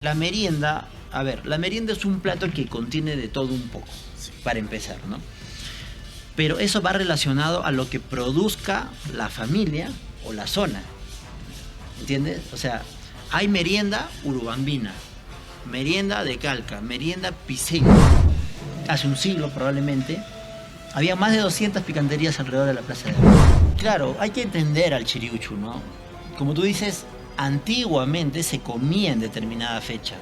La merienda, a ver, la merienda es un plato que contiene de todo un poco, Sí. para empezar, ¿no? Pero eso va relacionado a lo que produzca la familia o la zona, ¿entiendes? O sea, hay merienda urubambina, merienda de Calca, merienda piseña. Hace un siglo probablemente, había más de 200 picanterías alrededor de la Plaza de Armas. Claro, hay que entender al chiriuchu, ¿no? Como tú dices, antiguamente se comía en determinada fecha.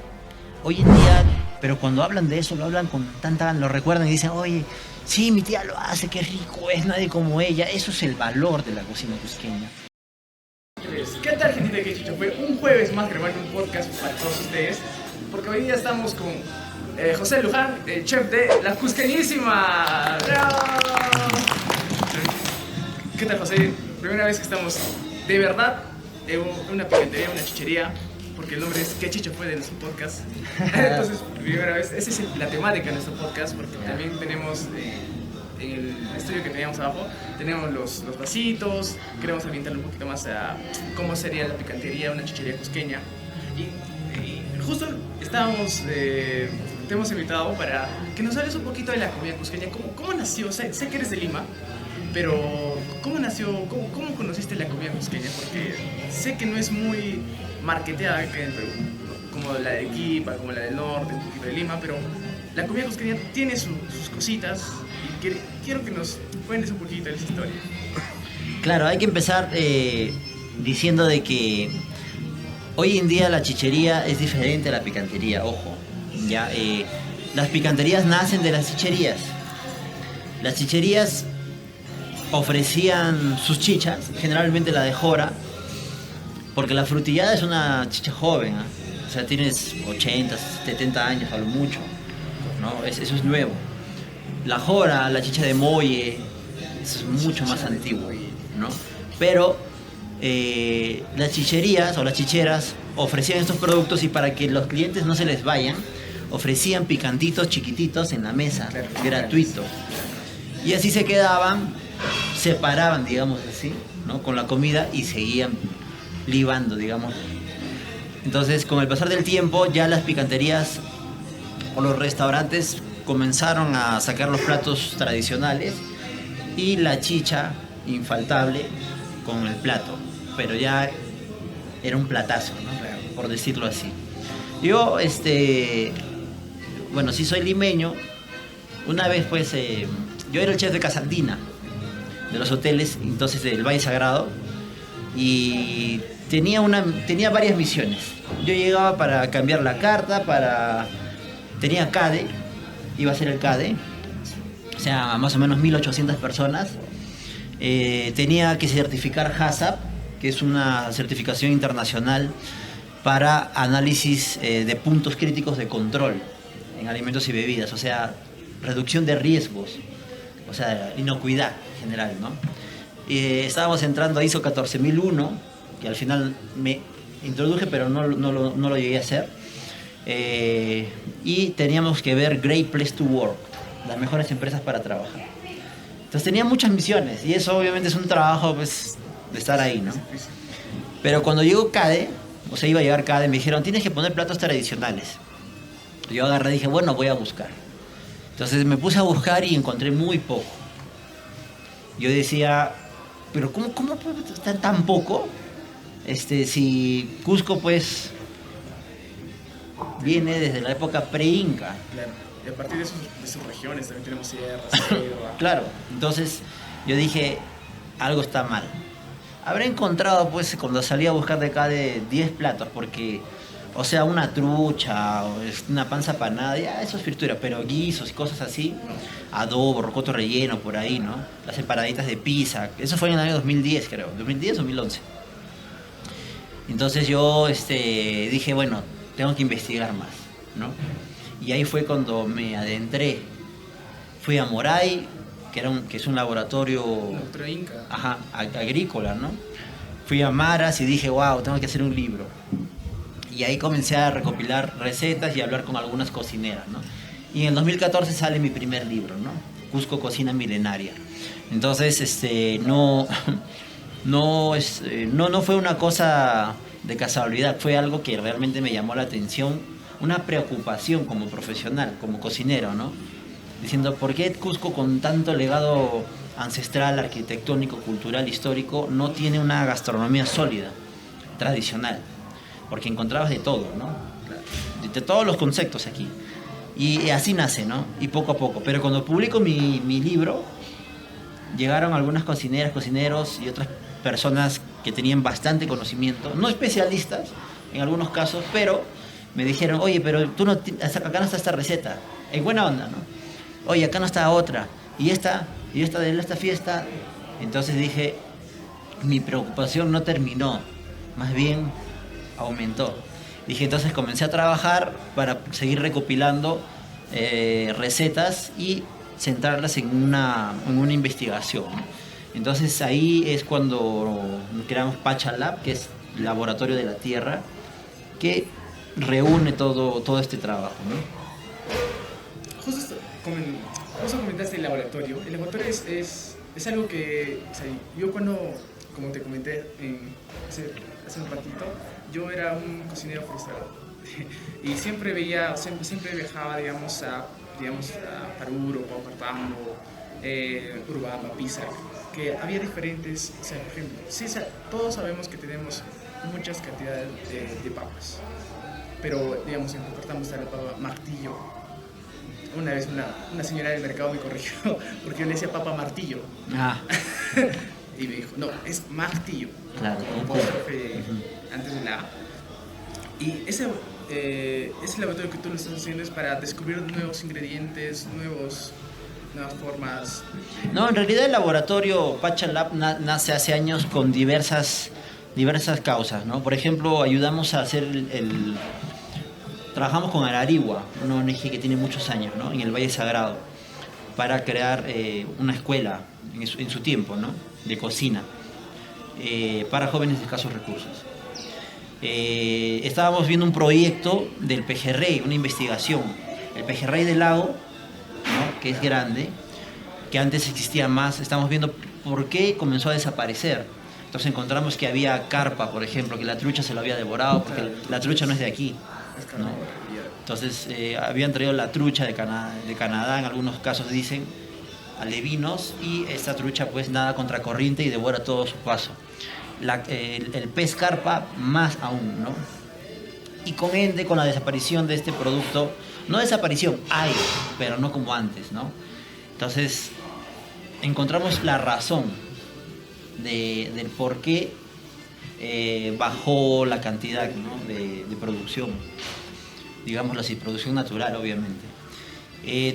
Hoy en día, pero cuando hablan de eso, lo hablan con tanta, lo recuerdan y dicen, oye, sí, mi tía lo hace, qué rico es, nadie como ella. Eso es el valor de la cocina cusqueña. ¿Qué tal, gente de Quechicho? Fue un jueves más grabando un podcast para todos ustedes, porque hoy día estamos con José Luján, el chef de La Cusqueñísima. ¡Bravo! ¿Qué tal, José? Primera vez que estamos de verdad en una picantería, una chichería, porque el nombre es ¿Qué Chicho fue de nuestro podcast? Entonces, primera vez, esa es la temática de nuestro podcast, porque también tenemos en el estudio que teníamos abajo, tenemos los vasitos, queremos ambientarle un poquito más a cómo sería la picantería, una chichería cusqueña. Y justo estábamos, te hemos invitado para que nos hables un poquito de la comida cusqueña, cómo nació, sé que eres de Lima, pero ¿cómo nació, cómo conociste la comida cusqueña? Porque sé que no es muy marketeada que en Perú, como la de Arequipa, como la del norte, un poquito de Lima, pero la comida cusqueña tiene sus cositas y quiero que nos cuentes un poquito de esa historia. Claro, hay que empezar diciendo de que hoy en día la chichería es diferente a la picantería, ojo. Ya, las picanterías nacen de las chicherías. Las chicherías ofrecían sus chichas, generalmente la de jora, porque la frutillada es una chicha joven, ¿eh? O sea, tienes 80, 70 años a lo mucho, ¿no? Eso es nuevo. La jora, la chicha de molle, eso es mucho más antiguo, ¿no? Pero las chicherías o las chicheras ofrecían estos productos y para que los clientes no se les vayan, ofrecían picantitos chiquititos en la mesa, gratuito. Y así se quedaban, separaban, digamos así, ¿no? Con la comida y seguían libando, digamos. Entonces, con el pasar del tiempo, ya las picanterías o los restaurantes comenzaron a sacar los platos tradicionales y la chicha infaltable con el plato, pero ya era un platazo, ¿no? Por decirlo así. Yo, bueno, sí soy limeño. Una vez, pues, yo era el chef de Casandina, de los hoteles, entonces del Valle Sagrado, y tenía varias misiones. Yo llegaba para cambiar la carta, tenía CADE, iba a ser el CADE, o sea, más o menos 1800 personas. Tenía que certificar HACCP, que es una certificación internacional para análisis de puntos críticos de control en alimentos y bebidas, o sea, reducción de riesgos, o sea, inocuidad en general, ¿no? Estábamos entrando a ISO 14001, que al final me introduje, pero no lo llegué a hacer. Y teníamos que ver Great Place to Work, las mejores empresas para trabajar. Entonces tenía muchas misiones y eso obviamente es un trabajo, pues, de estar ahí, ¿no? Pero cuando llegó CADE, o sea, iba a llegar CADE, me dijeron, tienes que poner platos tradicionales. Yo agarré y dije, bueno, voy a buscar. Entonces me puse a buscar y encontré muy poco. Yo decía, pero ¿cómo puede estar tan poco? Si Cusco, pues, viene desde la época pre-inca. Claro. Y a partir de sus regiones también tenemos sierra, selva. Claro, entonces yo dije, algo está mal. Habré encontrado, pues, cuando salí a buscar de acá de 10 platos, porque, o sea, una trucha, o una panza panada, ya eso es fritura, pero guisos y cosas así, adobo, rocoto relleno, por ahí, ¿no? Las empanaditas de pizza, eso fue en el año 2010, creo, 2010 o 2011. Entonces yo dije, bueno, tengo que investigar más, ¿no? Y ahí fue cuando me adentré. Fui a Moray, que es un laboratorio, Inca. ajá, agrícola, ¿no? Fui a Maras y dije, wow, tengo que hacer un libro. Y ahí comencé a recopilar recetas y a hablar con algunas cocineras, ¿no? Y en el 2014 sale mi primer libro, ¿no? Cusco Cocina Milenaria. Entonces, no fue una cosa de casualidad, fue algo que realmente me llamó la atención, una preocupación como profesional, como cocinero, ¿no? Diciendo, ¿por qué Cusco con tanto legado ancestral, arquitectónico, cultural, histórico, no tiene una gastronomía sólida, tradicional? Porque encontrabas de todo, ¿no? De todos los conceptos aquí. Y así nace, ¿no? Y poco a poco. Pero cuando publico mi libro, llegaron algunas cocineras, cocineros y otras personas que tenían bastante conocimiento, no especialistas en algunos casos, pero me dijeron, oye, pero tú no, acá no está esta receta, en buena onda, ¿no? Oye, acá no está otra, y esta de esta fiesta. Entonces dije, mi preocupación no terminó, más bien aumentó. Dije, entonces comencé a trabajar para seguir recopilando recetas y centrarlas en una investigación. Entonces ahí es cuando creamos Pachalab, que es el laboratorio de la tierra, que reúne todo este trabajo, ¿no? Justo comentaste el laboratorio. El laboratorio es algo que, o sea, yo cuando, como te comenté hace un ratito, yo era un cocinero frustrado y siempre viajaba, digamos, a Paruro, Paucartambo, Urubamba, Pisa, que había diferentes, o sea, por ejemplo, sí, o sea, todos sabemos que tenemos muchas cantidades de papas, pero digamos en Paucartambo está la papa martillo. Una vez una señora del mercado me corrigió porque yo le decía papa martillo. Ah. Y me dijo, no, es martillo. Claro, con apóstrofe antes de la A. Y ese laboratorio que tú lo estás haciendo es para descubrir nuevos ingredientes, nuevas formas. No, en realidad el laboratorio Pachalab nace hace años con diversas causas, ¿no? Por ejemplo, ayudamos a hacer trabajamos con Ararigua, una ONG que tiene muchos años, ¿no? En el Valle Sagrado, para crear una escuela en su tiempo, ¿no? De cocina para jóvenes de escasos recursos. Estábamos viendo un proyecto del pejerrey, una investigación. El pejerrey del lago, ¿no? Que es grande, que antes existía más. Estamos viendo por qué comenzó a desaparecer. Entonces encontramos que había carpa, por ejemplo, que la trucha se lo había devorado, porque la trucha no es de aquí, ¿no? Entonces habían traído la trucha de Canadá, en algunos casos dicen, alevinos, y esta trucha pues nada contracorriente y devora todo su paso. El pez carpa más aún, ¿no? Y con la desaparición de este producto, no desaparición, hay, pero no como antes, ¿no? Entonces encontramos la razón del por qué bajó la cantidad, ¿no? de producción, digámoslo así, producción natural, obviamente.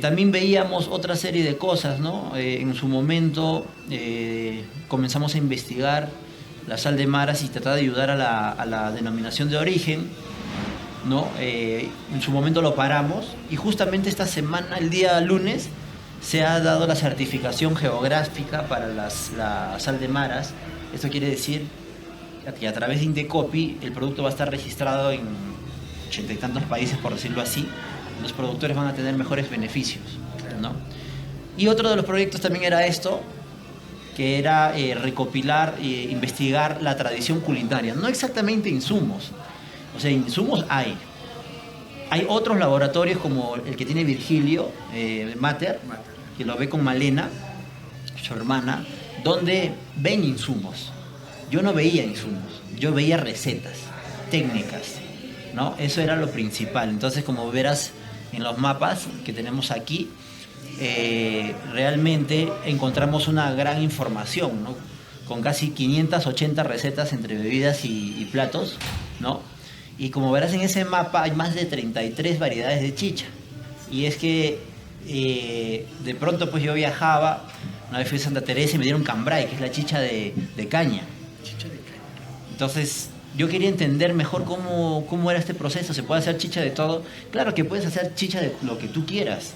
También veíamos otra serie de cosas, ¿no? En su momento comenzamos a investigar la sal de maras y tratar de ayudar a la denominación de origen, ¿no? En su momento lo paramos y justamente esta semana, el día lunes, se ha dado la certificación geográfica para la sal de maras. Esto quiere decir que a través de Indecopi el producto va a estar registrado en 80 y tantos países, por decirlo así. Los productores van a tener mejores beneficios, ¿no? Y otro de los proyectos también era esto, que era recopilar e investigar la tradición culinaria. No exactamente insumos, o sea, insumos hay. Hay otros laboratorios como el que tiene Virgilio Mater, que lo ve con Malena, su hermana, donde ven insumos. Yo no veía insumos, yo veía recetas, técnicas, ¿no? Eso era lo principal. Entonces, como verás en los mapas que tenemos aquí, realmente encontramos una gran información, ¿no? Con casi 580 recetas entre bebidas y platos, ¿no? Y como verás en ese mapa hay más de 33 variedades de chicha. Y es que de pronto pues yo viajaba, una vez fui a Santa Teresa y me dieron cambray, que es la chicha de caña. Chicha de caña. Entonces yo quería entender mejor cómo era este proceso. ¿Se puede hacer chicha de todo? Claro que puedes hacer chicha de lo que tú quieras,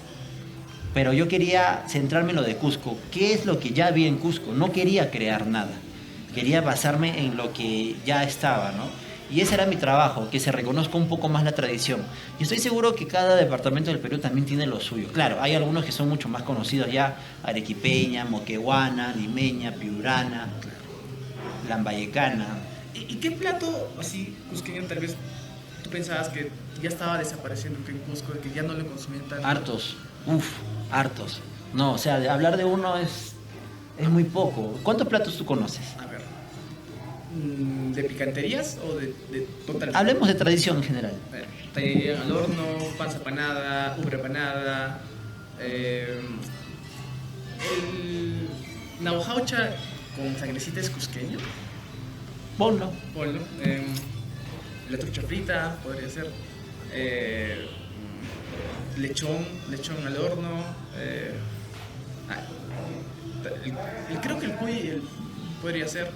pero yo quería centrarme en lo de Cusco. ¿Qué es lo que ya había en Cusco? No quería crear nada, quería basarme en lo que ya estaba, ¿no? Y ese era mi trabajo, que se reconozca un poco más la tradición. Y estoy seguro que cada departamento del Perú también tiene lo suyo. Claro, hay algunos que son mucho más conocidos ya: arequipeña, moqueguana, limeña, piurana, lambayecana. ¿Y qué plato así cusqueño tal vez tú pensabas que ya estaba desapareciendo en Cusco, de que ya no lo consumían tanto? Hartos, hartos. No, o sea, hablar de uno es muy poco. ¿Cuántos platos tú conoces? A ver, ¿de picanterías o de total? Hablemos de tradición en general. Tallarina al horno, panza panada, ubre panada, el nabojaucha con sangrecita es cusqueño, Ponlo. ponlo. La trucha frita podría ser. Lechón al horno. Creo que el cuy podría ser.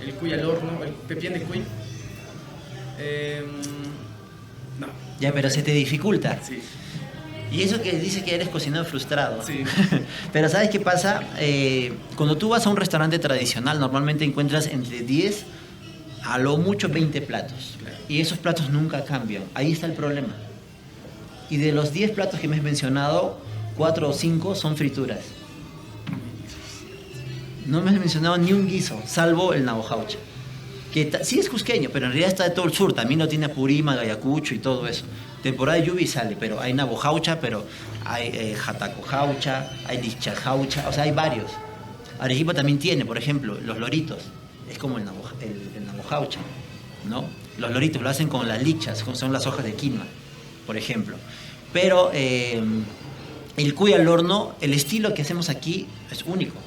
El cuy al horno, el pepián de cuy. No. Ya, pero se te dificulta. Sí. Y eso que dice que eres cocinero frustrado. Sí. Pero ¿sabes qué pasa? Cuando tú vas a un restaurante tradicional, normalmente encuentras entre 10 a lo mucho 20 platos. Claro. Y esos platos nunca cambian. Ahí está el problema. Y de los 10 platos que me has mencionado, 4 o 5 son frituras. No me has mencionado ni un guiso, salvo el nabojaucha. Que sí es cusqueño, pero en realidad está de todo el sur. También lo tiene Apurímac, Ayacucho y todo eso. Temporada de lluvia y sale, pero hay nabojaucha, pero hay jatacojaucha, hay lichajaucha, o sea, hay varios. Arequipa también tiene, por ejemplo, los loritos. Es como el nabojaucha, ¿no? Los loritos lo hacen con las lichas, son las hojas de quinoa, por ejemplo. Pero el cuy al horno, el estilo que hacemos aquí es único,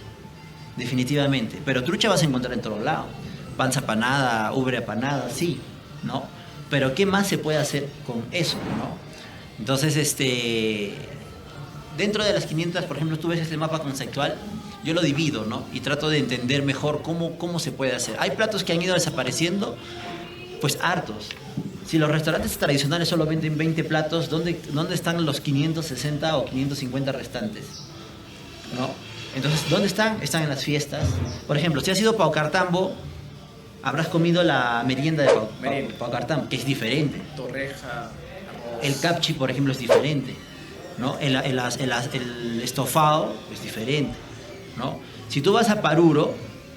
definitivamente. Pero trucha vas a encontrar en todos lados. Panza panada, ubre apanada, sí, ¿no? Pero ¿qué más se puede hacer con eso, no? Entonces, dentro de las 500, por ejemplo, tú ves este mapa conceptual, yo lo divido, ¿no? Y trato de entender mejor cómo se puede hacer. Hay platos que han ido desapareciendo, pues hartos. Si los restaurantes tradicionales solo venden 20 platos, ¿dónde están los 560 o 550 restantes? ¿No? Entonces, ¿dónde están? Están en las fiestas. Por ejemplo, si has ido a Paucartambo, habrás comido la merienda de Paucartambo, que es diferente. Torreja, arroz. El capchi, por ejemplo, es diferente, ¿no? El estofado es diferente, ¿no? Si tú vas a Paruro,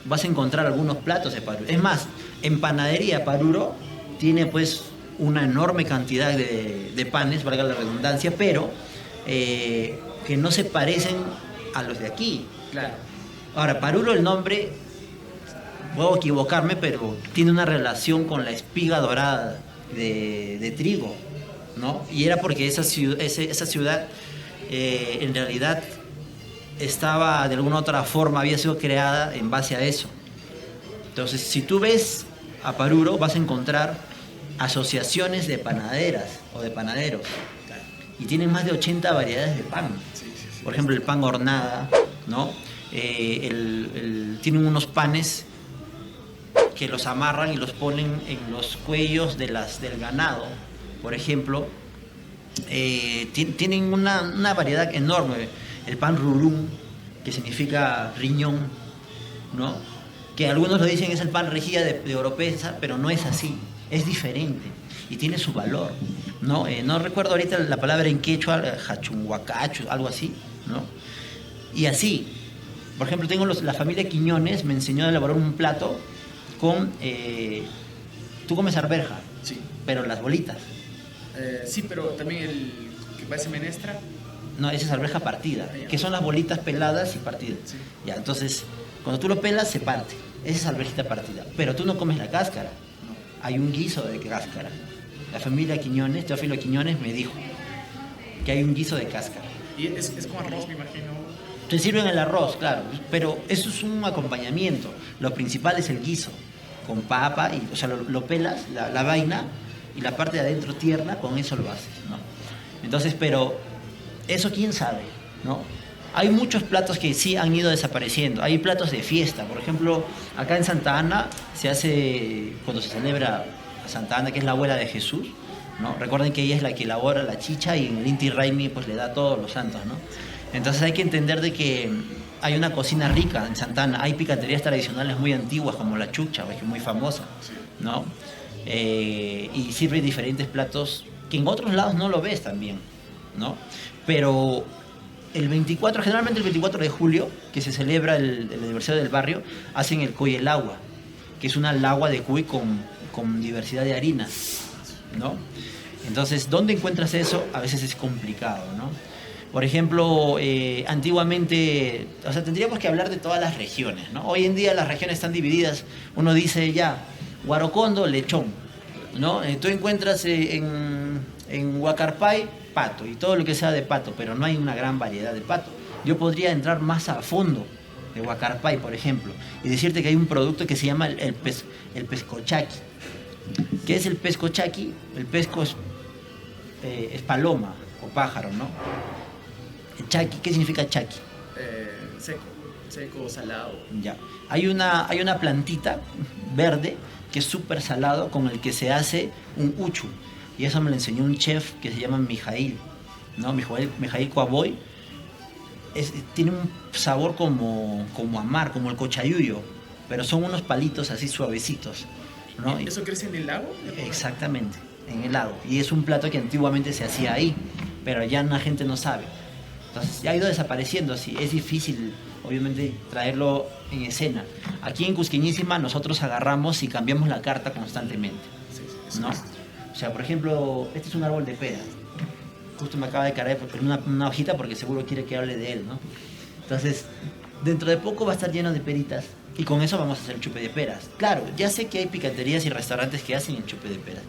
vas a encontrar algunos platos de Paruro. Es más, en panadería Paruro tiene pues una enorme cantidad de panes, valga la redundancia, pero que no se parecen a los de aquí. Claro. Ahora, Paruro, el nombre, puedo equivocarme, pero tiene una relación con la espiga dorada de trigo, ¿no? Y era porque esa ciudad en realidad estaba de alguna otra forma, había sido creada en base a eso. Entonces, si tú ves a Paruro, vas a encontrar asociaciones de panaderas o de panaderos. Y tienen más de 80 variedades de pan. Sí. Por ejemplo, el pan hornada, ¿no? Tienen unos panes que los amarran y los ponen en los cuellos del ganado, por ejemplo. Tienen una variedad enorme. El pan rurum, que significa riñón, ¿no? Que algunos lo dicen es el pan rejilla de Oropesa, pero no es así, es diferente y tiene su valor, ¿no? No recuerdo ahorita la palabra en quechua, hachunhuacacho, algo así, ¿no? Y así, por ejemplo, tengo la familia Quiñones, me enseñó a elaborar un plato con, tú comes arveja, Sí. pero las bolitas. Sí, pero también el que parece menestra. No, esa es arveja partida, Ah, ya. que son las bolitas peladas y partidas. Sí. Ya, entonces, cuando tú lo pelas, se parte. Esa es arvejita partida. Pero tú no comes la cáscara. No. Hay un guiso de cáscara. La familia Quiñones, Teófilo Quiñones, me dijo que hay un guiso de cáscara. Y es con arroz, me imagino. Te sirven el arroz, claro, pero eso es un acompañamiento. Lo principal es el guiso, con papa, y, o sea, lo pelas, la vaina, y la parte de adentro tierna, con eso lo haces, ¿no? Entonces, pero eso quién sabe, ¿no? Hay muchos platos que sí han ido desapareciendo. Hay platos de fiesta, por ejemplo, acá en Santa Ana se hace, cuando se celebra a Santa Ana, que es la abuela de Jesús, ¿no? Recuerden que ella es la que elabora la chicha y en el Inti Raymi pues le da a todos los santos, ¿no? Entonces hay que entender de que hay una cocina rica en Santa Ana. Hay picanterías tradicionales muy antiguas como la chucha, que es muy famosa, ¿no? Y sirve diferentes platos que en otros lados no lo ves también, ¿no? Pero generalmente el 24 de julio, que se celebra el aniversario del barrio, hacen el cuy el agua, que es una lagua de cuy con diversidad de harinas, ¿no? Entonces, ¿dónde encuentras eso? A veces es complicado, ¿no? Por ejemplo, antiguamente, o sea, tendríamos que hablar de todas las regiones, ¿no? Hoy en día las regiones están divididas. Uno dice ya, Guarocondo, lechón, ¿no? Tú encuentras en Huacarpay, pato, y todo lo que sea de pato, pero no hay una gran variedad de pato. Yo podría entrar más a fondo de Huacarpay, por ejemplo, y decirte que hay un producto que se llama el pescochaqui. ¿Qué es el pescochaqui? El pesco es paloma o pájaro, ¿no? El chaqui, ¿qué significa chaqui? Seco, salado. Ya. Hay una plantita verde que es súper salado con el que se hace un uchu. Y eso me lo enseñó un chef que se llama Mijail, ¿no? Mijail Coaboy. Tiene un sabor como a mar, como el cochayuyo, pero son unos palitos así suavecitos, ¿no? ¿Eso crece en el lago? Exactamente, en el lago. Y es un plato que antiguamente se hacía ahí, pero ya la gente no sabe. Entonces ya ha ido desapareciendo así. Es difícil, obviamente, traerlo en escena. Aquí en Cusqueñísima nosotros agarramos y cambiamos la carta constantemente, ¿no? O sea, por ejemplo, este es un árbol de pera. Justo me acaba de caer una hojita porque seguro quiere que hable de él, ¿no? Entonces, dentro de poco va a estar lleno de peritas y con eso vamos a hacer el chupe de peras. Claro, ya sé que hay picanterías y restaurantes que hacen el chupe de peras.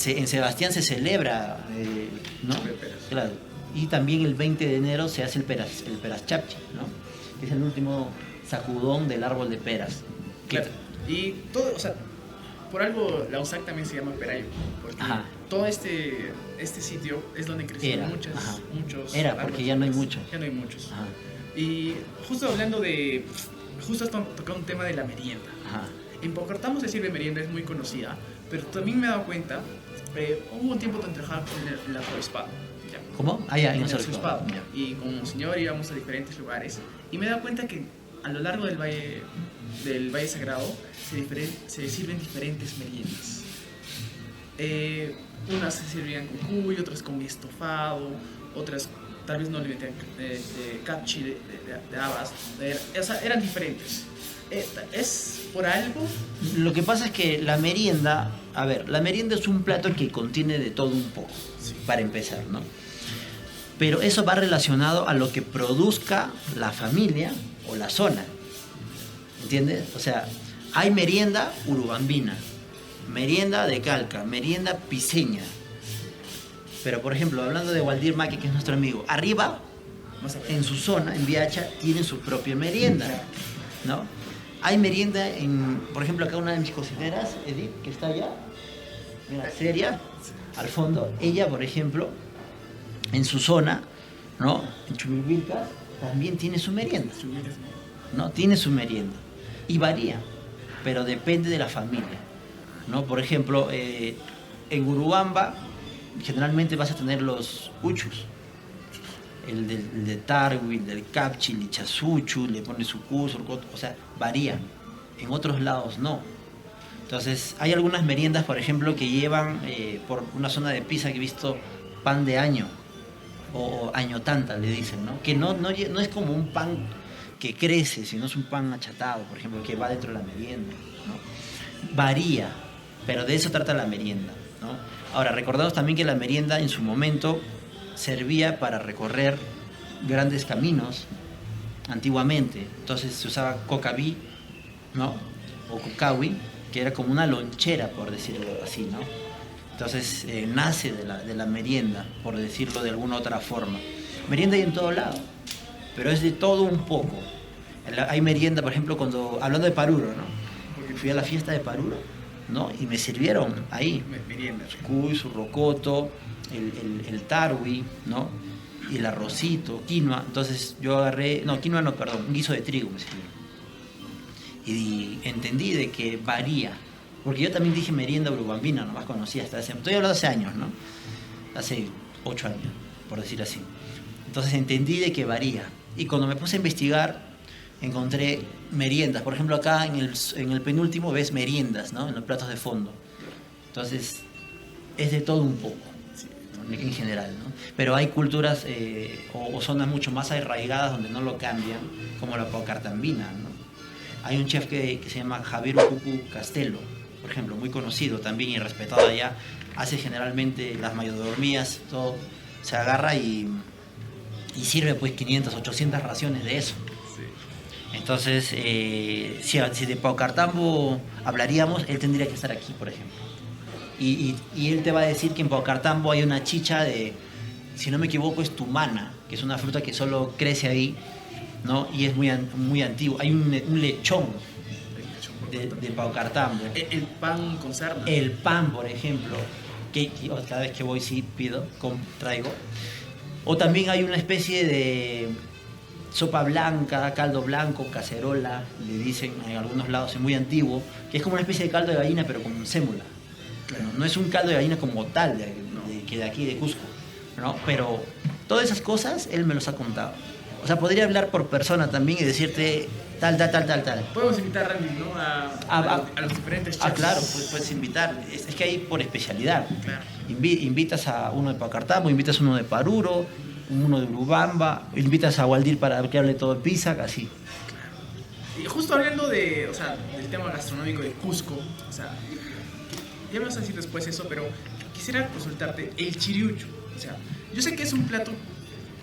En Sebastián se celebra, ¿no? Chupe de peras. Claro. Y también el 20 de enero se hace el peras chapchi, ¿no? Que es el último sacudón del árbol de peras. Claro. Y todo, o sea, por algo la USAC también se llama Perayo, porque Ajá. todo este sitio es donde crecieron muchos Era, porque árboles. ya no hay mucho. Ya no hay muchos. Ajá. Y justo hablando de... Justo has tocado un tema de la merienda. Ajá. En Bocartamo se sirve merienda, es muy conocida, pero también me he dado cuenta, hubo un tiempo donde trabajaba en el arzobispado. ¿Cómo? Ah, ya, en En el el arzobispado. ya. Y como señor íbamos a diferentes lugares y me he dado cuenta que a lo largo del Valle Sagrado se sirven diferentes meriendas. Unas se servían con cuy, otras con estofado, otras tal vez no le metían capchi de habas, o sea, eran diferentes. ¿Es por algo? Lo que pasa es que la merienda, a ver, la merienda es un plato que contiene de todo un poco, Sí. para empezar, ¿no? Pero eso va relacionado a lo que produzca la familia o la zona, ¿entiendes? O sea, hay merienda urubambina, merienda de Calca, merienda piseña. Pero, por ejemplo, hablando de Waldir Maque, que es nuestro amigo, arriba, Más arriba. en su zona, en Viacha, tienen su propia merienda, ¿no? Hay merienda por ejemplo, acá una de mis cocineras, Edith, que está allá, mira, seria, al fondo, ella, por ejemplo, en su zona, ¿no? En Chumirvilcas, también tiene su merienda, ¿no? Tiene su merienda. Y varía, pero depende de la familia, ¿no? Por ejemplo, en Urubamba, generalmente vas a tener los uchus. El de Tarwi, el del Capchi, el Ichasuchu, le pone su curso, o sea, varían. En otros lados no. Entonces, hay algunas meriendas, por ejemplo, que llevan por una zona de Pisa que he visto pan de año, o año tanta, le dicen, ¿no? Que no es como un pan que crece, sino es un pan achatado, por ejemplo, que va dentro de la merienda, ¿no? Varía, pero de eso trata la merienda, ¿no? Ahora, recordamos también que la merienda en su momento servía para recorrer grandes caminos antiguamente. Entonces se usaba cocaví, ¿no? O cocawi, que era como una lonchera, por decirlo así, ¿no? Entonces nace de la merienda, por decirlo de alguna otra forma. Merienda hay en todo lado, pero es de todo un poco. Hay merienda, por ejemplo, hablando de Paruro, ¿no? Fui a la fiesta de Paruro, ¿no? Y me sirvieron ahí Merienda. cuy, su rocoto, el tarwi, ¿no? Y el arrocito, quinoa. Entonces yo quinoa no, perdón, un guiso de trigo me sirvió. Y entendí de que varía. Porque yo también dije merienda urubambina, nomás conocía estoy hablando hace años, ¿no? Hace 8 años, por decir así. Entonces entendí de que varía. Y cuando me puse a investigar, encontré meriendas. Por ejemplo, acá en el penúltimo ves meriendas, ¿no? En los platos de fondo. Entonces, es de todo un poco, ¿no? En general, ¿no? Pero hay culturas o zonas mucho más arraigadas donde no lo cambian, como la paucartambina, ¿no? Hay un chef que se llama Javier Ucucu Castelo, por ejemplo, muy conocido también y respetado allá. Hace generalmente las mayordomías, todo, se agarra y sirve pues 500, 800 raciones de eso. Sí. Entonces, si de Pau Cartambo hablaríamos, él tendría que estar aquí, por ejemplo. Y él te va a decir que en Pau Cartambo hay una chicha de, si no me equivoco, es tumana, que es una fruta que solo crece ahí, ¿no? Y es muy antiguo. Hay un lechón de Pau Cartambo. El pan con sarna. El pan, por ejemplo, que cada vez que voy sí pido, traigo. O también hay una especie de sopa blanca, caldo blanco, cacerola, le dicen en algunos lados, es muy antiguo, que es como una especie de caldo de gallina pero con sémola. Claro. No es un caldo de gallina como tal, que de aquí de Cusco, ¿no? Pero todas esas cosas él me los ha contado. O sea, podría hablar por persona también y decirte tal. Podemos invitar a Randy, ¿no? A los diferentes chefs. Claro, puedes invitar. Es que hay por especialidad. Claro. Invitas a uno de Pacartambo, invitas a uno de Paruro, uno de Urubamba, invitas a Waldir para que hable todo de pizza, así. Claro. Y justo hablando de, o sea, del tema gastronómico de Cusco, o sea, ya me vas a decir después eso, pero quisiera consultarte el chiriucho. O sea, yo sé que es un plato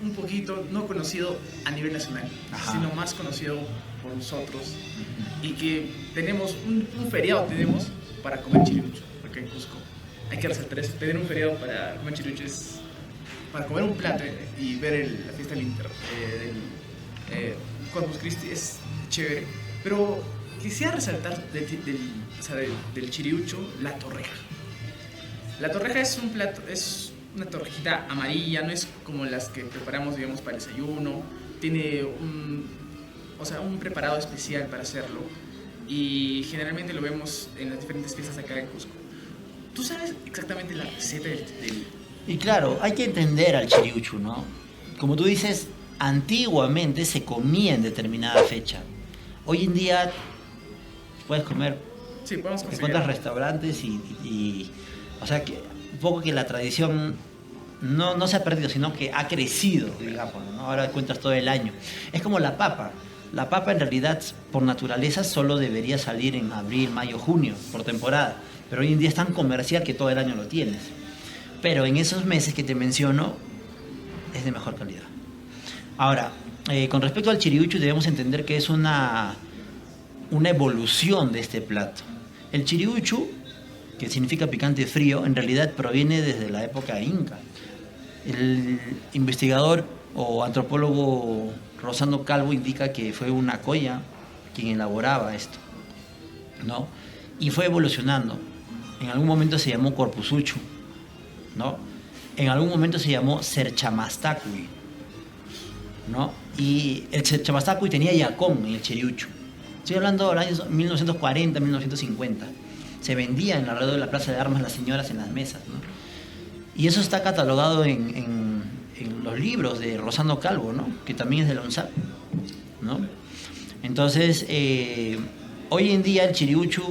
un poquito no conocido a nivel nacional, Ajá. sino más conocido por nosotros, y que tenemos un feriado tenemos para comer chiriucho acá en Cusco. Hay que resaltar eso, tener un feriado para comer chiriucho es para comer un plato y ver la fiesta del Corpus Christi es chévere, pero quisiera resaltar del chiriucho la torreja. La torreja es un plato, es una torrejita amarilla, no es como las que preparamos, digamos, para el desayuno. Tiene un preparado especial para hacerlo y generalmente lo vemos en las diferentes fiestas acá en Cusco. ¿Tú sabes exactamente la receta del... Y claro, hay que entender al chiriucho, ¿no? Como tú dices, antiguamente se comía en determinada fecha. Hoy en día puedes comer, Sí, podemos conseguir. encuentras restaurantes y o sea, que un poco que la tradición no se ha perdido, sino que ha crecido, digamos, ¿no? Ahora encuentras todo el año. Es como la papa. La papa en realidad, por naturaleza, solo debería salir en abril, mayo, junio, por temporada. Pero hoy en día es tan comercial que todo el año lo tienes. Pero en esos meses que te menciono, es de mejor calidad. Ahora, con respecto al chiriucho, debemos entender que es una evolución de este plato. El chiriucho, que significa picante frío, en realidad proviene desde la época inca. El investigador o antropólogo Rosando Calvo indica que fue una coya quien elaboraba esto, ¿no? Y fue evolucionando. En algún momento se llamó corpusucho, ¿no? En algún momento se llamó serchamastacui, ¿no? Y el serchamastacui tenía yacón en el chiriucho. Estoy hablando de los años 1940, 1950. Se vendía en alrededor de la plaza de armas las señoras en las mesas, ¿no? Y eso está catalogado en los libros de Rosando Calvo, ¿no? Que también es de la UNSAP, ¿no? Entonces, hoy en día el chiriucho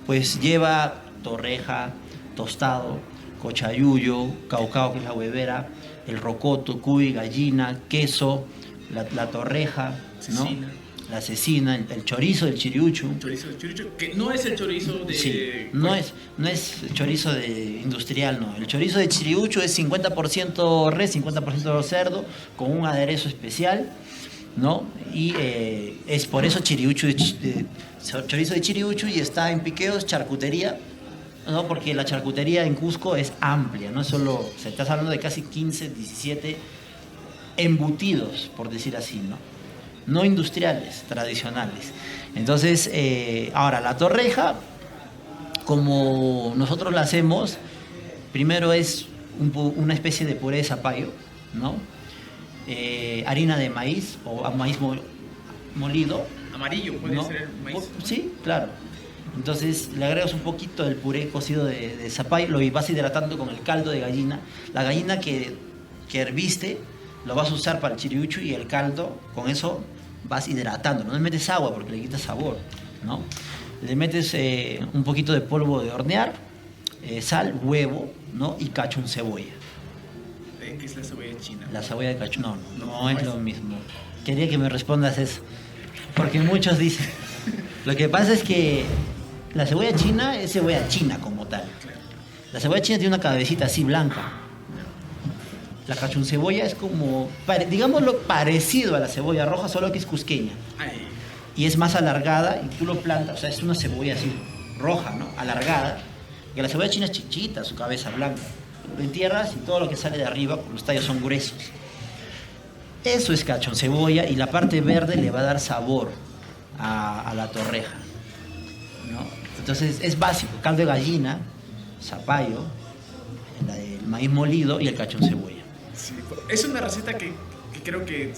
pues lleva torreja, tostado, cochayuyo, caucao, que es la huevera, el rocoto, cuy, gallina, queso, la torreja, ¿no? Cecina. La cecina, el chorizo del chiriucho. Chorizo del chiriucho, que no es el chorizo de... Sí, no es chorizo de industrial, no. El chorizo de chiriucho es 50% res, 50% cerdo, con un aderezo especial, ¿no? Y es por eso chorizo de chiriucho, y está en Piqueos, charcutería, ¿no? Porque la charcutería en Cusco es amplia, no es solo, se está hablando de casi 15, 17 embutidos, por decir así, ¿no? No industriales, tradicionales. Entonces, ahora la torreja, como nosotros la hacemos, primero es una especie de puré de zapallo, ¿no? Harina de maíz o maíz molido. Amarillo puede ¿no? ser el maíz. Sí, claro. Entonces le agregas un poquito del puré cocido de zapallo, lo vas hidratando con el caldo de gallina. La gallina que herviste lo vas a usar para el chiriucho, y el caldo, con eso vas hidratando. No le metes agua porque le quita sabor, ¿no? Le metes un poquito de polvo de hornear, sal, huevo, ¿no? Y cachún cebolla. ¿Qué es la cebolla china? La cebolla de cachún, no es lo mismo. Quería que me respondas eso, porque muchos dicen... Lo que pasa es que la cebolla china es cebolla china como tal. La cebolla china tiene una cabecita así blanca. La cachuncebolla es como, digámoslo, parecido a la cebolla roja, solo que es cusqueña. Ay, Y es más alargada y tú lo plantas, o sea, es una cebolla así roja, ¿no? Alargada. Y la cebolla china es chichita, su cabeza blanca. Lo entierras y todo lo que sale de arriba, los tallos son gruesos. Eso es cachoncebolla y la parte verde le va a dar sabor a la torreja, ¿no? Entonces es básico, caldo de gallina, zapallo, el maíz molido y el cachoncebolla. sí, es una receta que creo que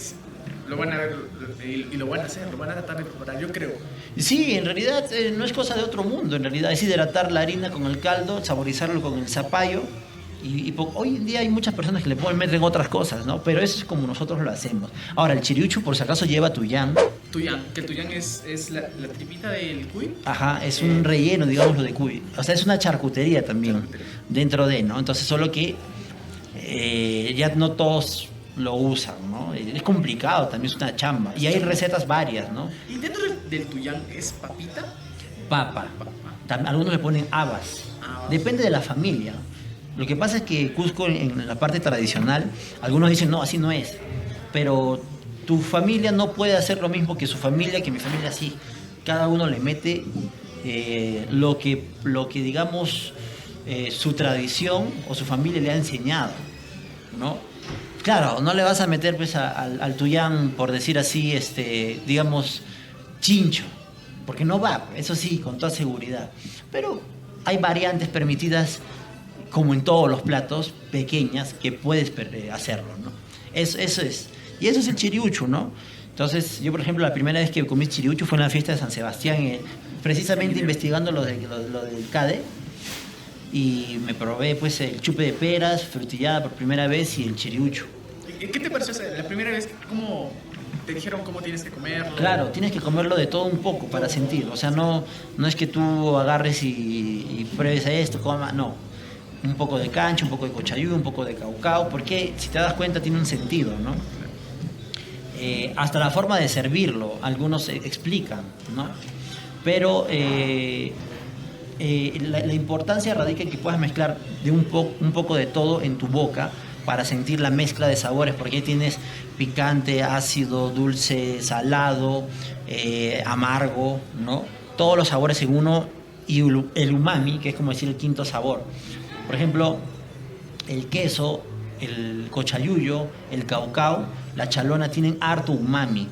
lo van a ver y lo van a hacer, lo van a tratar de preparar, yo creo. Sí, en realidad no es cosa de otro mundo, en realidad es hidratar la harina con el caldo, saborizarlo con el zapallo hoy en día hay muchas personas que le pueden meter en otras cosas, ¿no? Pero eso es como nosotros lo hacemos. Ahora, el chiriuchu por si acaso lleva tuyán. Tuyán, que el tuyán es la tripita del cuy. Ajá, es un relleno, digámoslo, de cuy. O sea, es una charcutería también Charcutería. dentro de, ¿no? Entonces, solo que ya no todos lo usan, ¿no? Es complicado, también es una chamba. Y hay recetas varias, ¿no? Y dentro del tuyán es papita. Papa. Algunos le ponen habas. Habas. Depende de la familia. Lo que pasa es que Cusco, en la parte tradicional, algunos dicen, no, así no es. Pero tu familia no puede hacer lo mismo que su familia, que mi familia sí. Cada uno le mete lo que digamos, su tradición o su familia le ha enseñado, ¿no? Claro, no le vas a meter pues al tuyán, por decir así, digamos, chincho, porque no va, eso sí, con toda seguridad. Pero hay variantes permitidas, como en todos los platos, pequeñas, que puedes hacerlo, ¿no? Eso es. Y eso es el chiriuchu, ¿no? Entonces, yo, por ejemplo, la primera vez que comí chiriuchu fue en la fiesta de San Sebastián, precisamente investigando lo del CADE, y me probé pues el chupe de peras, frutillada por primera vez y el chiriuchu. ¿Y qué te pareció la primera vez? ¿Cómo te dijeron cómo tienes que comerlo? Claro, tienes que comerlo de todo un poco para sentir. O sea, no es que tú agarres y pruebes esto, no. Un poco de cancha, un poco de cochayú, un poco de caucao, porque si te das cuenta tiene un sentido, ¿no? Hasta la forma de servirlo, algunos explican, ¿no? Pero la importancia radica en que puedas mezclar un poco de todo en tu boca para sentir la mezcla de sabores, porque ahí tienes picante, ácido, dulce, salado, amargo, ¿no? Todos los sabores en uno, y el umami, que es como decir el quinto sabor. Por ejemplo, el queso, el cochayuyo, el caucao, la chalona tienen harto umami.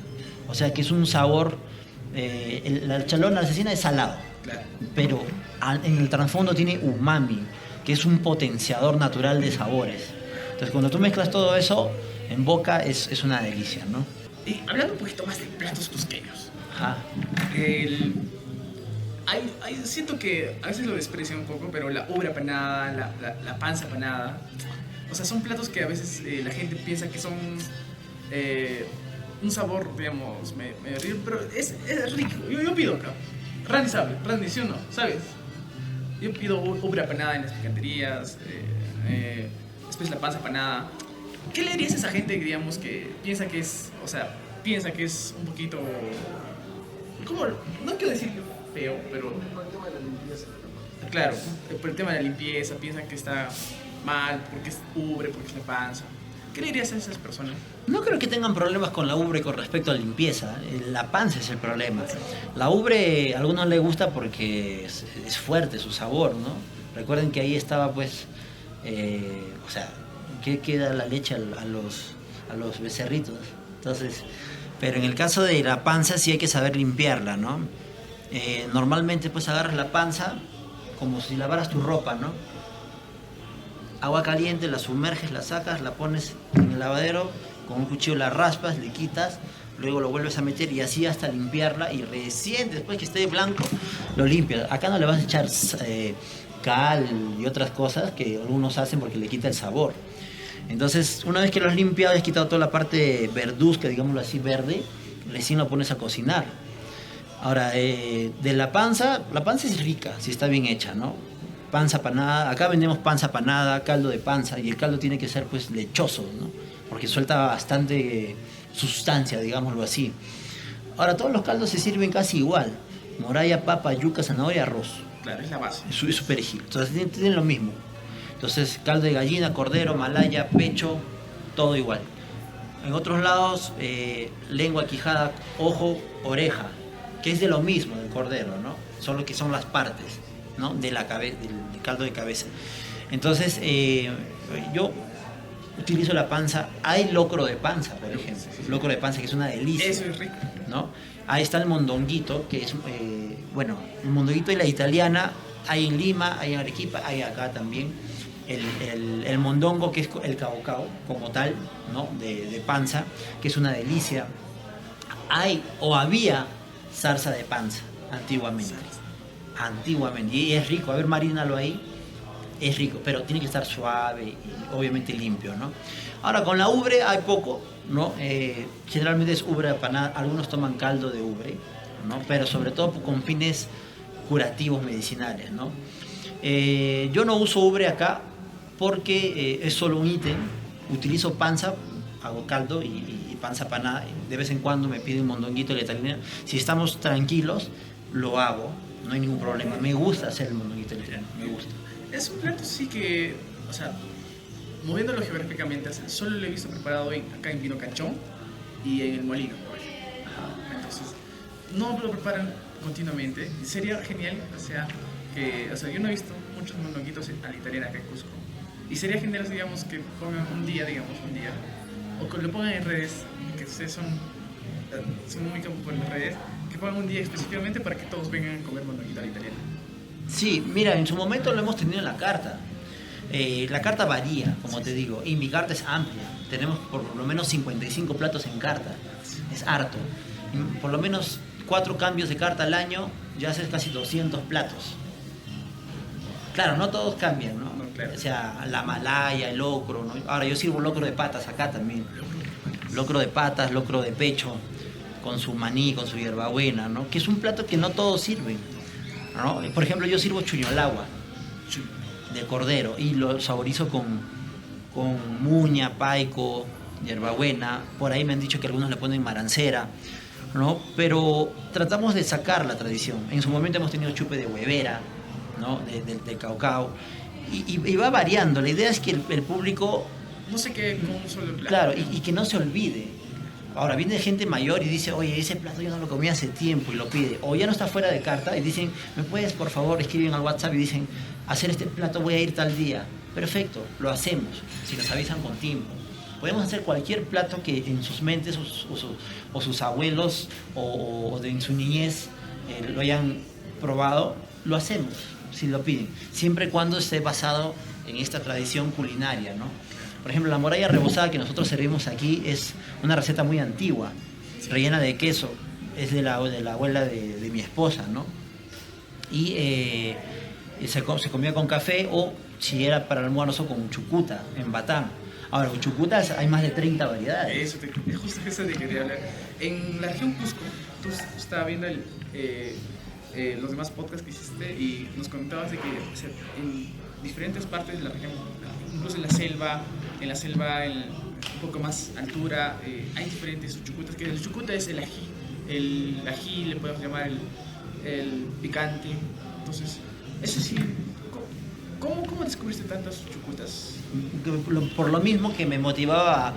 O sea que es un sabor, la chalona asesina es salado, Claro. pero en el trasfondo tiene umami, que es un potenciador natural de sabores. Entonces cuando tú mezclas todo eso, en boca es una delicia, ¿no? Y hablando un poquito más de platos cusqueños. Ajá. Siento que a veces lo desprecio un poco, pero la ubre apanada, la panza apanada, o sea, son platos que a veces la gente piensa que son un sabor, digamos, medio rico, pero es rico. Yo pido acá. Randy sabe, Randy, ¿sí o no? ¿Sabes? Yo pido ubre apanada en las picanterías, después la panza apanada. ¿Qué le dirías a esa gente, digamos, que piensa que es, o sea, piensa que es un poquito, ¿cómo? No quiero decir feo, pero Por el tema de la limpieza. claro, por el tema de la limpieza, piensan que está mal, porque es ubre, porque es la panza. ¿Qué le dirías a esas personas? No creo que tengan problemas con la ubre con respecto a limpieza. La panza es el problema. La ubre a algunos les gusta porque es fuerte su sabor, ¿no? Recuerden que ahí estaba pues, o sea, ¿qué queda la leche a los becerritos? Entonces, pero en el caso de la panza sí hay que saber limpiarla, ¿no? Normalmente pues agarras la panza como si lavaras tu ropa, ¿no? Agua caliente, la sumerges, la sacas, la pones en el lavadero, con un cuchillo la raspas, le quitas, luego lo vuelves a meter y así hasta limpiarla, y recién después que esté blanco lo limpias. Acá no le vas a echar cal y otras cosas que algunos hacen porque le quita el sabor. Entonces, una vez que lo has limpiado y has quitado toda la parte verduzca, digámoslo así, verde, recién lo pones a cocinar. Ahora, de la panza es rica si está bien hecha, ¿no? Panza panada, acá vendemos panza panada, caldo de panza, y el caldo tiene que ser pues lechoso, ¿no? Porque suelta bastante sustancia, digámoslo así. Ahora, todos los caldos se sirven casi igual, moraya, papa, yuca, zanahoria, arroz. Claro, es la base. Es su perejil. Entonces tienen lo mismo. Entonces caldo de gallina, cordero, malaya, pecho, todo igual. En otros lados, lengua, quijada, ojo, oreja, que es de lo mismo del cordero, ¿no? Solo que son las partes, ¿no? De la del caldo de cabeza. Entonces, yo utilizo la panza. Hay locro de panza, por ejemplo. Locro de panza, que es una delicia. Eso es rico. ¿No? Ahí está el mondonguito, que es, bueno, el mondonguito y la italiana, hay en Lima, hay en Arequipa, hay acá también. El mondongo, que es el caucao, como tal, ¿no? De panza, que es una delicia. Hay o había zarza de panza, antiguamente. Antiguamente, y es rico. A ver, marínalo ahí. Es rico, pero tiene que estar suave y obviamente limpio, ¿no? Ahora, con la ubre hay poco, ¿no? Generalmente es ubre apanada, algunos toman caldo de ubre, ¿no? Pero sobre todo con fines curativos medicinales, ¿no? Yo no uso ubre acá porque es solo un ítem. Utilizo panza, hago caldo y panza apanada. De vez en cuando me pide un mondonguito de la italiana. Si estamos tranquilos, lo hago, no hay ningún problema. Me gusta hacer el mondonguito de la italiana, me gusta. Es un plato sí que, o sea, moviéndolo geográficamente, o sea, solo lo he visto preparado acá en Vino Cachón y en el Molino, por ejemplo. Entonces, no lo preparan continuamente. Sería genial, o sea, yo no he visto muchos mondonguitos a la italiana acá en Cusco. Y sería genial, digamos, que pongan un día, o que lo pongan en redes, que ustedes son muy campos por las redes, que pongan un día específicamente para que todos vengan a comer mondonguito a la italiana. Sí, mira, en su momento lo hemos tenido en la carta. La carta varía, como te digo, y mi carta es amplia. Tenemos por lo menos 55 platos en carta. Es harto. Por lo menos 4 cambios de carta al año, ya haces casi 200 platos. Claro, no todos cambian, ¿no? No, claro. O sea, la malaya, el locro, ¿no? Ahora yo sirvo locro de patas acá también. Locro de patas, locro de pecho, con su maní, con su hierbabuena, ¿no? Que es un plato que no todos sirven, ¿no? Por ejemplo, yo sirvo chuñolagua de cordero y lo saborizo con muña, paico, hierbabuena. Por ahí me han dicho que algunos le ponen marancera, ¿no? Pero tratamos de sacar la tradición. En su momento hemos tenido chupe de huevera, ¿no? De caucao. Y va variando. La idea es que el público... No se quede con un solo plato. Claro, y que no se olvide. Ahora viene gente mayor y dice, oye, ese plato yo no lo comí hace tiempo, y lo pide. O ya no está fuera de carta y dicen, ¿me puedes, por favor, escriben al WhatsApp y dicen, hacer este plato voy a ir tal día? Perfecto, lo hacemos, si nos avisan con tiempo. Podemos hacer cualquier plato que en sus mentes o sus abuelos o en su niñez lo hayan probado, lo hacemos, si lo piden. Siempre y cuando esté basado en esta tradición culinaria, ¿no? Por ejemplo, la moralla rebozada que nosotros servimos aquí es una receta muy antigua, rellena de queso. Es de la abuela de mi esposa, ¿no? Y se comía con café o, si era para el almuerzo, con chucuta en Batán. Ahora, con chucutas hay más de 30 variedades. Justo eso te quería hablar. En la región Cusco, tú estabas viendo los demás podcasts que hiciste y nos comentabas de que, o sea, en diferentes partes de la región, incluso en la selva, un poco más altura, hay diferentes chucutas. Que el chucuta es el ají le podemos llamar el picante. Entonces, eso sí, ¿cómo descubriste tantas chucutas? Por lo mismo que me motivaba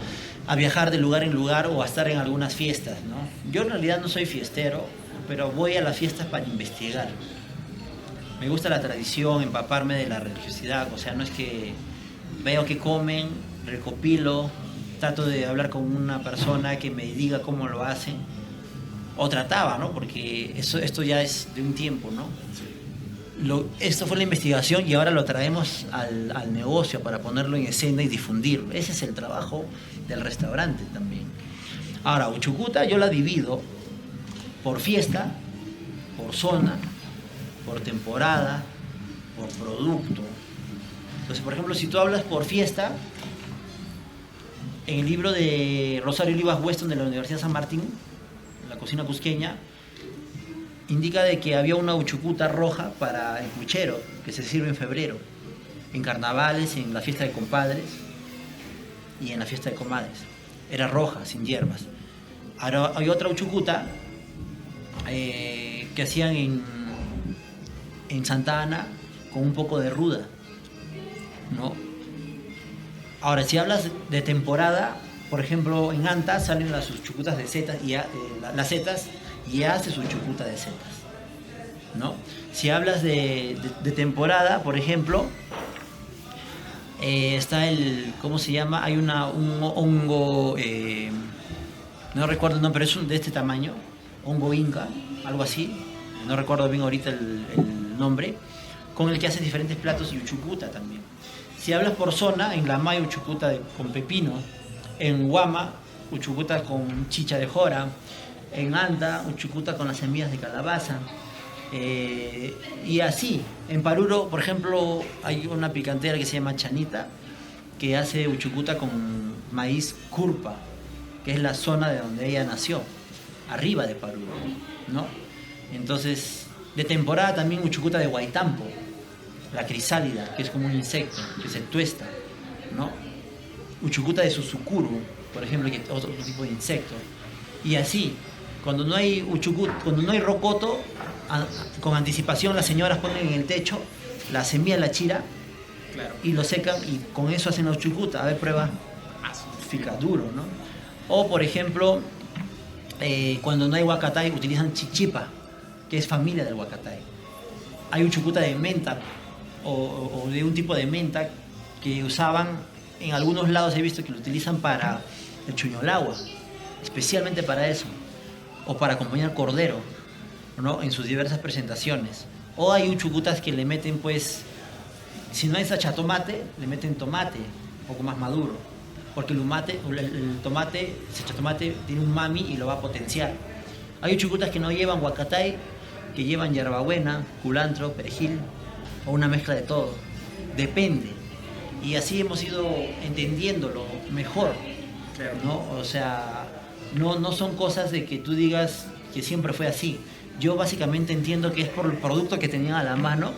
a viajar de lugar en lugar o a estar en algunas fiestas, ¿no? Yo en realidad no soy fiestero, pero voy a las fiestas para investigar. Me gusta la tradición, empaparme de la religiosidad, o sea, no es que veo que comen, recopilo, trato de hablar con una persona que me diga cómo lo hacen, o trataba, ¿no? Porque esto ya es de un tiempo, ¿no? Esto fue la investigación y ahora lo traemos al negocio para ponerlo en escena y difundirlo. Ese es el trabajo del restaurante también. Ahora, Uchucuta yo la divido por fiesta, por zona, por temporada, por producto. Entonces, por ejemplo, si tú hablas por fiesta, en el libro de Rosario Olivas Weston de la Universidad San Martín, la cocina cusqueña, indica de que había una uchucuta roja para el puchero, que se sirve en febrero, en carnavales, en la fiesta de compadres y en la fiesta de comadres. Era roja, sin hierbas. Ahora hay otra uchucuta que hacían en Santa Ana con un poco de ruda, ¿no? Ahora, si hablas de temporada, por ejemplo, en Anta salen sus chucutas de setas, las setas, y hace su chucuta de setas, ¿no? Si hablas de temporada, por ejemplo, está ¿cómo se llama? Hay un hongo, no recuerdo el nombre, pero es de este tamaño, hongo inca, algo así, no recuerdo bien ahorita el nombre, con el que haces diferentes platos y uchucuta también. Si hablas por zona, en Lamay uchucuta con pepino, en Huama uchucuta con chicha de jora, en Anta uchucuta con las semillas de calabaza, y así. En Paruro, por ejemplo, hay una picantera que se llama Chanita, que hace uchucuta con maíz curpa, que es la zona de donde ella nació, arriba de Paruro, ¿no? Entonces, de temporada también uchucuta de Guaitampo, la crisálida, que es como un insecto, que se tuesta, ¿no? Uchucuta de Susucuru, por ejemplo, que es otro tipo de insecto. Y así, cuando no hay cuando no hay rocoto, con anticipación las señoras ponen en el techo la semilla de la chira, Claro. y lo secan y con eso hacen la uchucuta. A ver, prueba. Fica duro, ¿no? O, por ejemplo, cuando no hay huacatay, utilizan chichipa, que es familia del huacatay. Hay uchucuta de menta, o de un tipo de menta que usaban, en algunos lados he visto que lo utilizan para el chuñolagua, especialmente para eso, o para acompañar cordero, ¿no? En sus diversas presentaciones. O hay uchucutas que le meten, pues, si no hay sachatomate, le meten tomate, un poco más maduro, porque el tomate, sachatomate tiene un mami y lo va a potenciar. Hay uchucutas que no llevan huacatay, que llevan hierbabuena, culantro, perejil, o una mezcla de todo. Depende. Y así hemos ido entendiéndolo mejor, Claro. ¿no? O sea, no son cosas de que tú digas que siempre fue así. Yo básicamente entiendo que es por el producto que tenían a la mano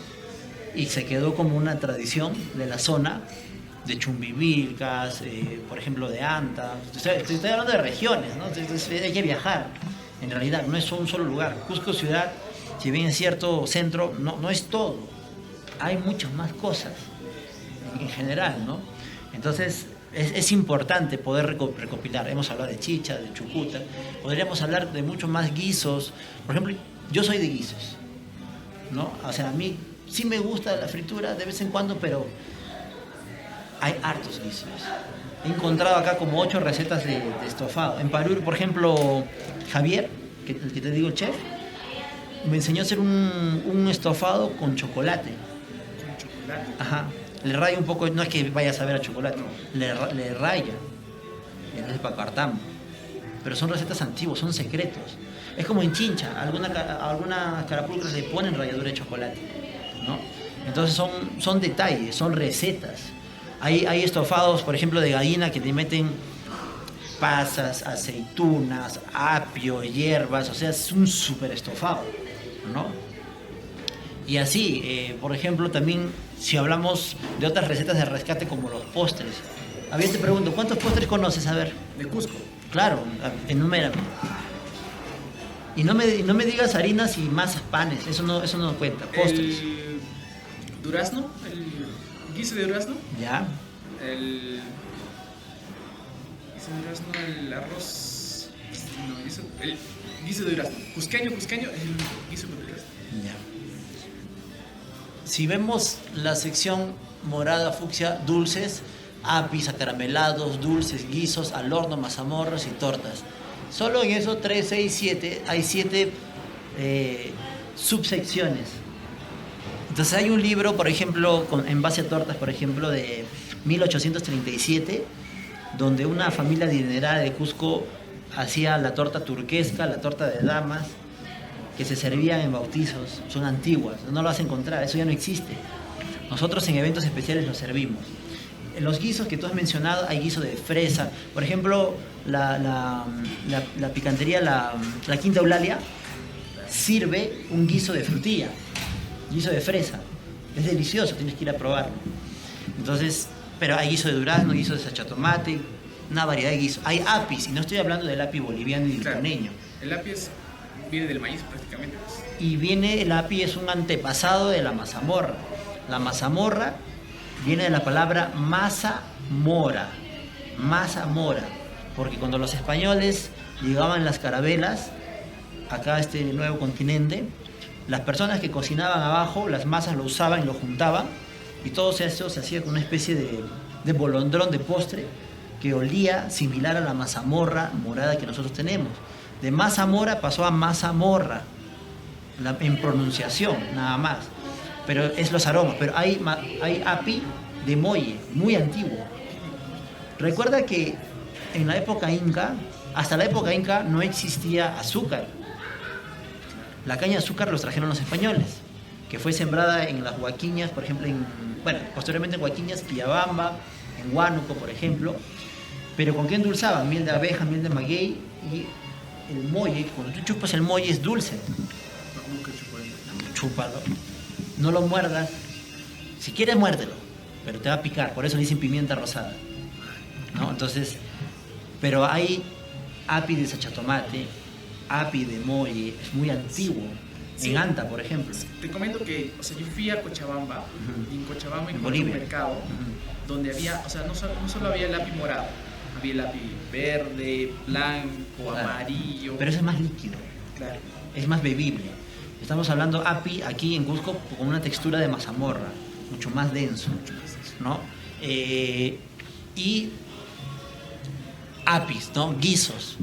y se quedó como una tradición de la zona, de Chumbivilcas, por ejemplo, de Anta. Estoy hablando de regiones, ¿no? Entonces hay que viajar. En realidad, no es un solo lugar. Cusco ciudad, si bien es cierto centro, no es todo. Hay muchas más cosas en general, ¿no? Entonces es importante poder recopilar. Hemos hablado de chicha, de chucuta, podríamos hablar de muchos más guisos. Por ejemplo, yo soy de guisos, ¿no? O sea, a mí sí me gusta la fritura de vez en cuando, pero hay hartos guisos. He encontrado acá como 8 recetas de estofado. En Parú, por ejemplo, Javier, el que te digo, el chef, me enseñó a hacer un estofado con chocolate. Con chocolate. Ajá. Le raya un poco, no es que vaya a saber a chocolate, le raya. Entonces para cartamo. Pero son recetas antiguas, son secretos. Es como en Chincha, algunas carapulcras le ponen ralladura de chocolate, ¿no? Entonces son detalles, son recetas. Hay estofados, por ejemplo, de gallina que le meten pasas, aceitunas, apio, hierbas, o sea, es un súper estofado, ¿no? Y así, por ejemplo, también si hablamos de otras recetas de rescate como los postres. A ver, te pregunto, ¿cuántos postres conoces? A ver. De Cusco. Claro, enumérame. Y no me digas harinas y masas, panes, eso no cuenta. Postres. El durazno, el guiso de durazno. Ya. El guiso de durazno, el arroz. No, el guiso de durazno. Cusqueño, es el guiso de durazno. Ya. Si vemos la sección morada, fucsia, dulces, apis, acaramelados, dulces, guisos, al horno, mazamorras y tortas. Solo en esos 3, 6, 7 hay 7 subsecciones. Entonces hay un libro, por ejemplo, en base a tortas, por ejemplo, de 1837, donde una familia adinerada de Cusco hacía la torta turquesca, la torta de damas, que se servían en bautizos. Son antiguas, no lo vas a encontrar, eso ya no existe. Nosotros en eventos especiales lo servimos. En los guisos que tú has mencionado hay guiso de fresa. Por ejemplo, la picantería, la Quinta Eulalia, sirve un guiso de frutilla, guiso de fresa. Es delicioso, tienes que ir a probarlo. Entonces, pero hay guiso de durazno, guiso de sachatomate, una variedad de guisos. Hay apis, y no estoy hablando del api boliviano y del Claro. coneño. El apio es viene del maíz prácticamente. Pues. Y viene, el api es un antepasado de la mazamorra. La mazamorra viene de la palabra masa mora, porque cuando los españoles llegaban las carabelas acá a este nuevo continente, las personas que cocinaban abajo, las masas lo usaban y lo juntaban, y todo eso se hacía con una especie de bolondrón de postre que olía similar a la mazamorra morada que nosotros tenemos. De mazamorra pasó a mazamorra, en pronunciación, nada más. Pero es los aromas. Pero hay api de molle, muy antiguo. Recuerda que en la época inca, hasta la época inca, no existía azúcar. La caña de azúcar los trajeron los españoles, que fue sembrada en las Huaquiñas, por ejemplo, posteriormente en Huaquiñas, Quillabamba, en Huánuco, por ejemplo. Pero ¿con qué endulzaban? Miel de abeja, miel de maguey y el molle. Cuando tú chupas el molle es dulce. Chúpalo. No lo muerdas. Si quieres, muérdelo, pero te va a picar. Por eso le dicen pimienta rosada, ¿no? Entonces, pero hay api de sachatomate, api de molle, es muy antiguo. Sí. En Anta, por ejemplo. Te comento que, o sea, yo fui a Cochabamba, y en Cochabamba encontré Bolivia. un mercado donde había, o sea, no solo había el api morado, había el api verde, blanco, Claro. amarillo. Pero eso es más líquido, Claro. es más bebible. Estamos hablando api aquí en Cusco con una textura de mazamorra, mucho más denso, ¿no? Y apis, ¿no? Guisos.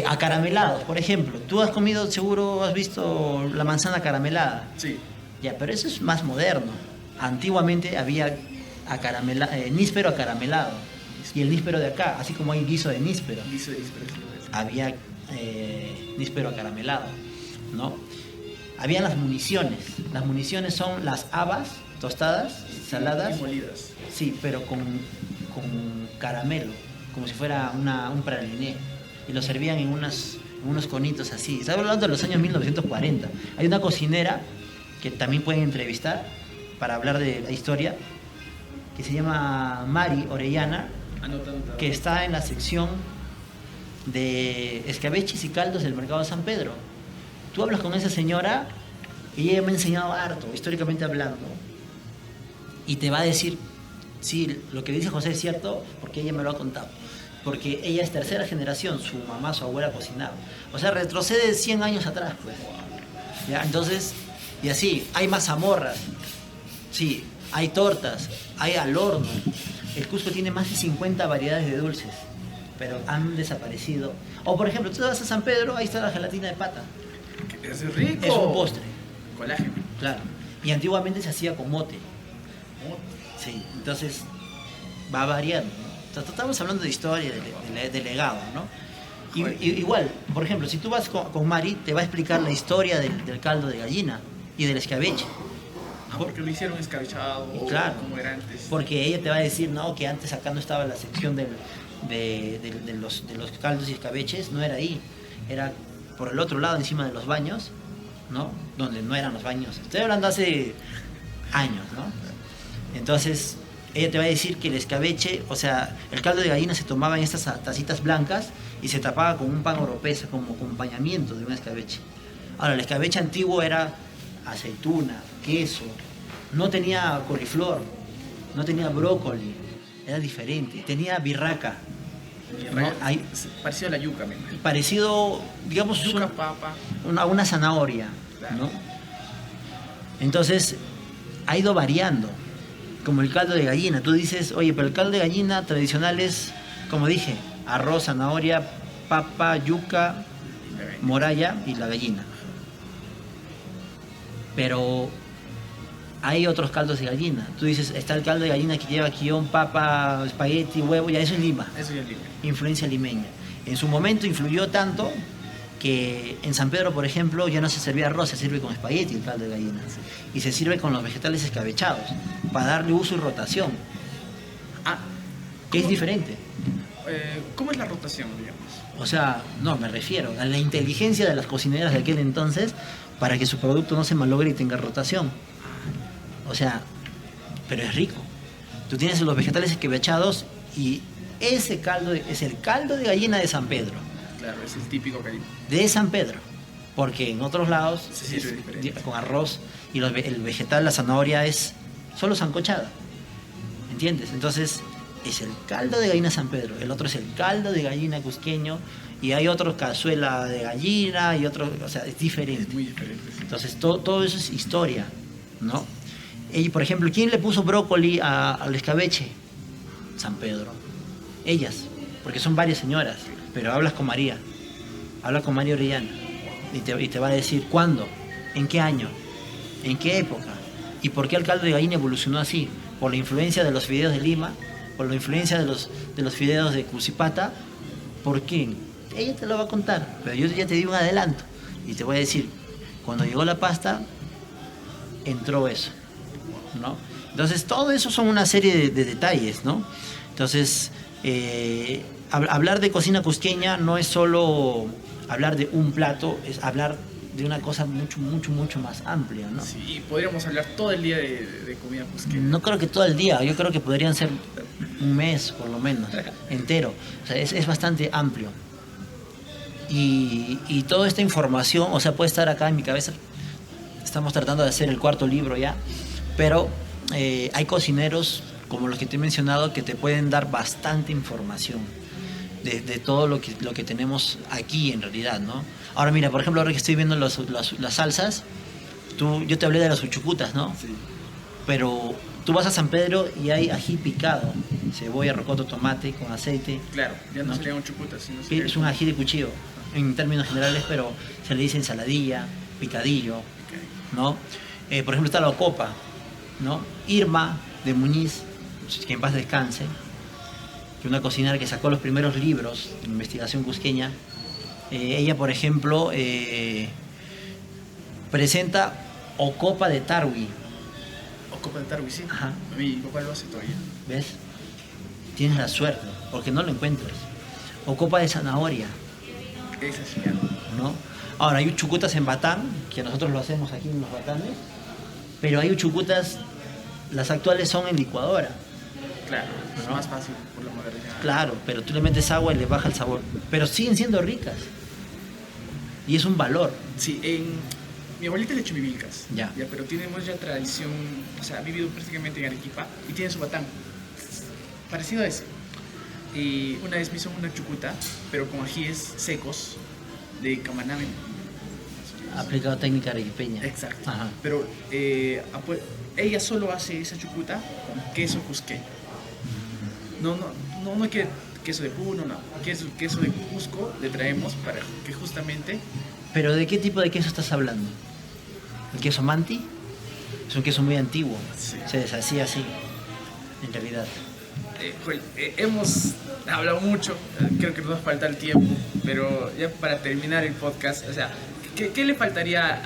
Acaramelados, por ejemplo. Tú has comido, seguro has visto la manzana caramelada. Sí. Ya, pero eso es más moderno. Antiguamente había níspero acaramelado. Y el níspero de acá, así como hay guiso de níspero, Guiso de dispersión. había níspero acaramelado, ¿no? Habían las municiones. Las municiones son las habas tostadas, saladas. Y molidas. Sí, pero con caramelo, como si fuera un praliné. Y lo servían en unos conitos así. Estaba hablando de los años 1940. Hay una cocinera que también pueden entrevistar para hablar de la historia, que se llama Mari Orellana, Anotando. que está en la sección de escabeches y caldos del mercado de San Pedro. Tú hablas con esa señora y ella me ha enseñado harto, históricamente hablando, y te va a decir, sí, lo que dice José es cierto, porque ella me lo ha contado. Porque ella es tercera generación, su mamá, su abuela cocinaba. O sea, retrocede 100 años atrás, pues. ¿Ya? Entonces, y así, hay mazamorras, sí, hay tortas, hay al horno. El Cusco tiene más de 50 variedades de dulces, pero han desaparecido. O por ejemplo, tú vas a San Pedro, ahí está la gelatina de pata. Es rico. Es un postre, Colágeno. claro. Y antiguamente se hacía con mote. Sí, entonces va variando, ¿no? Estamos hablando de historia, de legado, ¿no? Igual, por ejemplo, si tú vas con Mari, te va a explicar la historia del caldo de gallina y del escabeche. Porque lo hicieron escabechado, Claro, como era antes. porque ella te va a decir, no, que antes acá no estaba la sección de los caldos y escabeches, no era ahí, era por el otro lado, encima de los baños, ¿no? Donde no eran los baños. Estoy hablando hace años, ¿no? Entonces, ella te va a decir que el escabeche, o sea, el caldo de gallina se tomaba en estas tacitas blancas y se tapaba con un pan oropesa como acompañamiento de un escabeche. Ahora, el escabeche antiguo era aceituna, queso, no tenía coliflor, no tenía brócoli, era diferente, tenía birraca, ¿no? Hay, Parecido a la yuca, me imagino. parecido, digamos, Yuca, papa. una zanahoria, ¿no? Entonces, ha ido variando, como el caldo de gallina. Tú dices, oye, pero el caldo de gallina tradicional es, como dije, arroz, zanahoria, papa, yuca, moralla y la gallina. Pero hay otros caldos de gallina. Tú dices, está el caldo de gallina que lleva guión, papa, espagueti, huevo, ya eso es Lima. Eso ya es libre. Influencia limeña. En su momento influyó tanto que en San Pedro, por ejemplo, ya no se servía arroz, se sirve con espagueti el caldo de gallina. Y se sirve con los vegetales escabechados, para darle uso y rotación, Ah, que es diferente. ¿cómo es la rotación, digamos? O sea, no, me refiero a la inteligencia de las cocineras de aquel entonces para que su producto no se malogre y tenga rotación. O sea, pero es rico. Tú tienes los vegetales escabechados y ese caldo es el caldo de gallina de San Pedro. Claro, es el típico cariño. De San Pedro. Porque en otros lados, Sí, es diferente. con arroz, y el vegetal, la zanahoria, es solo sancochada. ¿Entiendes? Entonces, es el caldo de gallina San Pedro, el otro es el caldo de gallina cusqueño, y hay otro cazuela de gallina, y otro, o sea, es diferente. Es muy diferente. Sí. Entonces, todo eso es historia, ¿no? Y, por ejemplo, ¿quién le puso brócoli al escabeche? San Pedro. Ellas, porque son varias señoras, pero habla con María Orellana, y te va a decir cuándo, en qué año, en qué época, y por qué el caldo de gallina evolucionó así, por la influencia de los fideos de Lima, por la influencia de los fideos de Cusipata. ¿Por qué? Ella te lo va a contar, pero yo ya te di un adelanto, y te voy a decir, cuando llegó la pasta, entró eso, ¿no? Entonces, todo eso son una serie de detalles, ¿no? Entonces, hablar de cocina cusqueña no es solo hablar de un plato, es hablar de una cosa mucho más amplia, ¿no? Sí, y podríamos hablar todo el día de comida cusqueña. No creo que todo el día, yo creo que podrían ser un mes por lo menos, entero. O sea, es bastante amplio. Y toda esta información, o sea, puede estar acá en mi cabeza. Estamos tratando de hacer el 4º libro ya, pero hay cocineros como los que te he mencionado que te pueden dar bastante información de todo lo que tenemos aquí en realidad, ¿no? Ahora mira, por ejemplo, ahora que estoy viendo las salsas, yo te hablé de las uchucutas, ¿no? Sí. Pero tú vas a San Pedro y hay ají picado, cebolla, rocoto, tomate con aceite. Claro, ya no ¿no? serían chucutas, sino Que es un ají de cuchillo en términos generales, pero se le dice ensaladilla, picadillo, ¿no? Por ejemplo está la ocopa, ¿no? Irma de Muñiz, que en paz descanse, que una cocinera que sacó los primeros libros de investigación cusqueña. Ella, por ejemplo, presenta ocopa de tarwi. Ocopa de tarwi, sí. Ajá. Mi papá lo hace todavía. ¿Ves? Tienes la suerte, porque no lo encuentras. Ocopa de zanahoria, Esa sí, ya. ¿no? Ahora, hay uchucutas en batán, que nosotros lo hacemos aquí en los batanes, pero hay uchucutas, las actuales son en licuadora. Claro, es ¿no? más fácil por la modernidad. Claro, pero tú le metes agua y le baja el sabor. Pero siguen siendo ricas. Y es un valor. Sí, mi abuelita le chumivilcas. Ya. Pero tenemos ya tradición, o sea, ha vivido prácticamente en Arequipa y tiene su batán. Parecido a ese. Y una vez me hizo una chucuta, pero con ajíes secos de camaname. Aplicado técnica arequipeña. Exacto. Ajá. Pero ella solo hace esa chucuta con queso cusqueño. No que queso de Puno, no. Queso de Cusco le traemos para que justamente... ¿Pero de qué tipo de queso estás hablando? ¿El queso manti? Es un queso muy antiguo. Sí. Se deshacía así, en realidad. Hemos hablado mucho, creo que nos falta el tiempo, pero ya para terminar el podcast, o sea, ¿qué le faltaría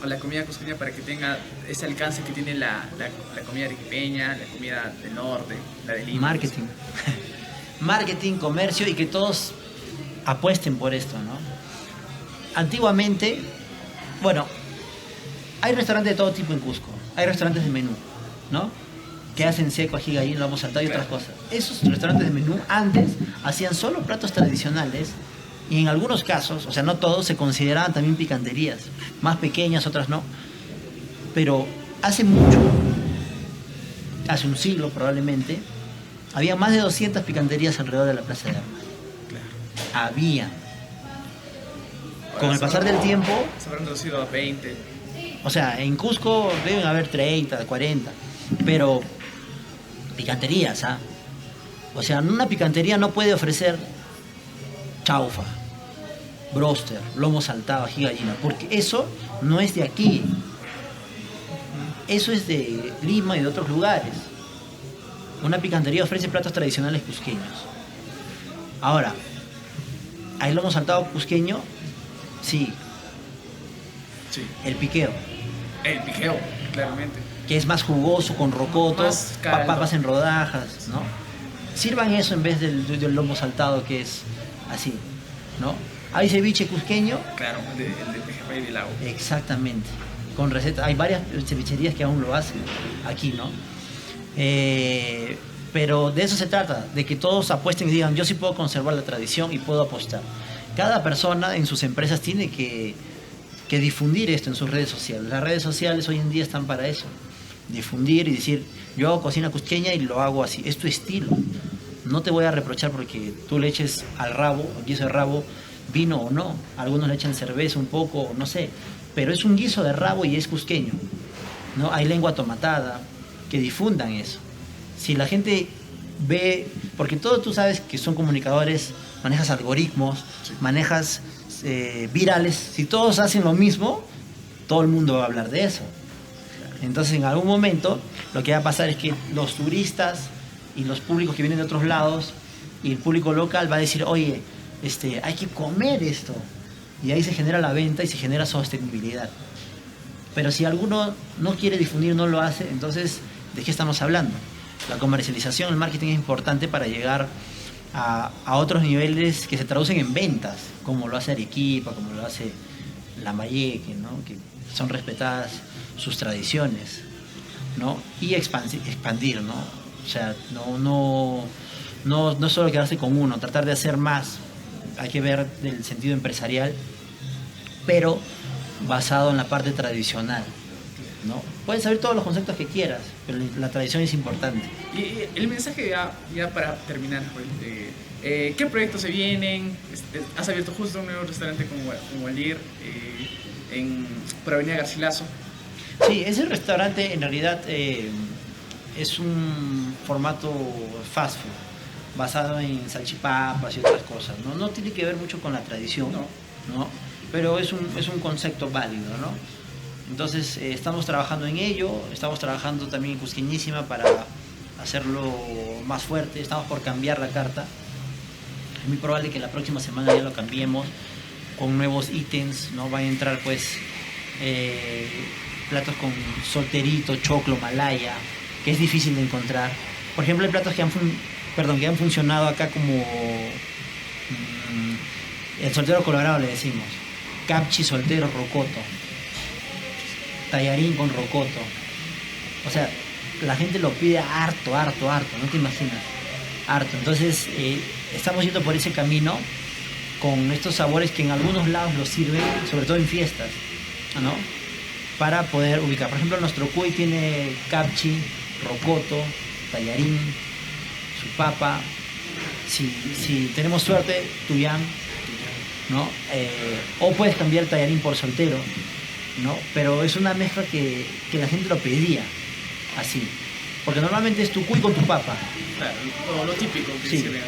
a la comida cusqueña para que tenga ese alcance que tiene la comida arequipeña, la comida del norte, la de Lima? Marketing. Marketing, comercio y que todos apuesten por esto, ¿no? Antiguamente, bueno, hay restaurantes de todo tipo en Cusco. Hay restaurantes de menú, ¿no? Que hacen seco, ají, gallina, lomo saltado y otras cosas. Esos restaurantes de menú antes hacían solo platos tradicionales y en algunos casos, o sea, no todos, se consideraban también picanterías. Más pequeñas, otras no. Pero hace mucho, hace un siglo probablemente, había más de 200 picanterías alrededor de la Plaza de Armas. Claro. Había. Con el pasar del tiempo, Se habrán reducido a 20. o sea, en Cusco deben haber 30, 40, pero picanterías, ¿ah? O sea, una picantería no puede ofrecer chaufa, bróster, lomo saltado, ají gallina, porque eso no es de aquí. Eso es de Lima y de otros lugares. Una picantería ofrece platos tradicionales cusqueños. Ahora, ¿hay lomo saltado cusqueño? Sí, Sí. el piqueo, El piqueo, claramente. que es más jugoso, con rocoto, Más caldo. papas en rodajas, ¿no? Sirvan eso en vez del lomo saltado, que es así, ¿no? Hay ceviche cusqueño, Claro, el de Pejerrey del Lago. exactamente, con receta. Hay varias cevicherías que aún lo hacen aquí, ¿no? Pero de eso se trata, de que todos apuesten y digan, yo sí puedo conservar la tradición y puedo apostar. Cada persona en sus empresas tiene que que difundir esto en sus redes sociales. Las redes sociales hoy en día están para eso, difundir y decir, yo hago cocina cusqueña y lo hago así, es tu estilo. No te voy a reprochar porque tú le eches al rabo, al guiso de rabo, vino o no. Algunos le echan cerveza un poco, no sé. Pero es un guiso de rabo y es cusqueño, ¿no? Hay lengua tomatada, que difundan eso. Si la gente ve, porque todo tú sabes que son comunicadores, manejas algoritmos, sí, manejas virales. Si todos hacen lo mismo, todo el mundo va a hablar de eso. Entonces en algún momento lo que va a pasar es que los turistas y los públicos que vienen de otros lados y el público local va a decir, oye, hay que comer esto. Y ahí se genera la venta y se genera sostenibilidad. Pero si alguno no quiere difundir, no lo hace, entonces, ¿de qué estamos hablando? La comercialización, el marketing es importante para llegar a otros niveles que se traducen en ventas, como lo hace Arequipa, como lo hace Lambayeque, ¿no? Que son respetadas sus tradiciones, ¿no? Y expandir, ¿no? O sea, no solo quedarse con uno, tratar de hacer más. Hay que ver del sentido empresarial, pero basado en la parte tradicional, ¿no? Puedes saber todos los conceptos que quieras, pero la tradición es importante. Y el mensaje ya para terminar, ¿qué proyectos se vienen? Has abierto justo un nuevo restaurante como Alir por Avenida Garcilaso. Sí, ese restaurante en realidad es un formato fast food, basado en salchipapas y otras cosas, ¿no? No tiene que ver mucho con la tradición, ¿no? Pero es un concepto válido, ¿no? Entonces estamos trabajando en ello, estamos trabajando también en Cusqueñísima para hacerlo más fuerte, estamos por cambiar la carta. Es muy probable que la próxima semana ya lo cambiemos con nuevos ítems, ¿no? Va a entrar pues platos con solterito, choclo, malaya, que es difícil de encontrar. Por ejemplo, hay platos que han funcionado acá como el soltero colorado le decimos, capchi soltero rocoto, tallarín con rocoto. O sea, la gente lo pide harto, no te imaginas, harto. Entonces estamos yendo por ese camino con estos sabores que en algunos lados los sirven, sobre todo en fiestas, ¿no? Para poder ubicar. Por ejemplo, nuestro cuy tiene capchi, rocoto, tallarín, su papa, si tenemos suerte, tuyán, ¿no? O puedes cambiar tallarín por soltero, ¿no? Pero es una mezcla que la gente lo pedía así, porque normalmente es tu cuy con tu papa. Claro, lo típico que sí. Se ve.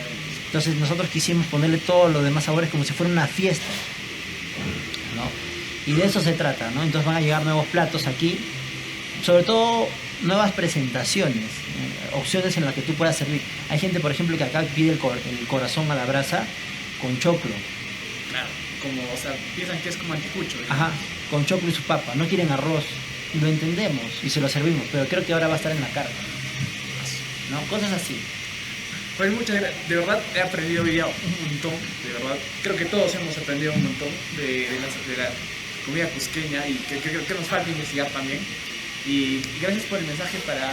Entonces nosotros quisimos ponerle todos los demás sabores como si fuera una fiesta, ¿no? Y de eso se trata, ¿no? Entonces van a llegar nuevos platos aquí, sobre todo nuevas presentaciones, opciones en las que tú puedas servir. Hay gente, por ejemplo, que acá pide el corazón a la brasa con choclo. Claro, o sea, piensan que es como anticucho. Ajá, con choclo y su papa, no quieren arroz. Y lo entendemos y se lo servimos, pero creo que ahora va a estar en la carta, ¿no? Cosas así. Pues muchas gracias, de verdad he aprendido hoy día un montón, de verdad. Creo que todos hemos aprendido un montón de la comida cusqueña y que nos falta investigar también. Y gracias por el mensaje para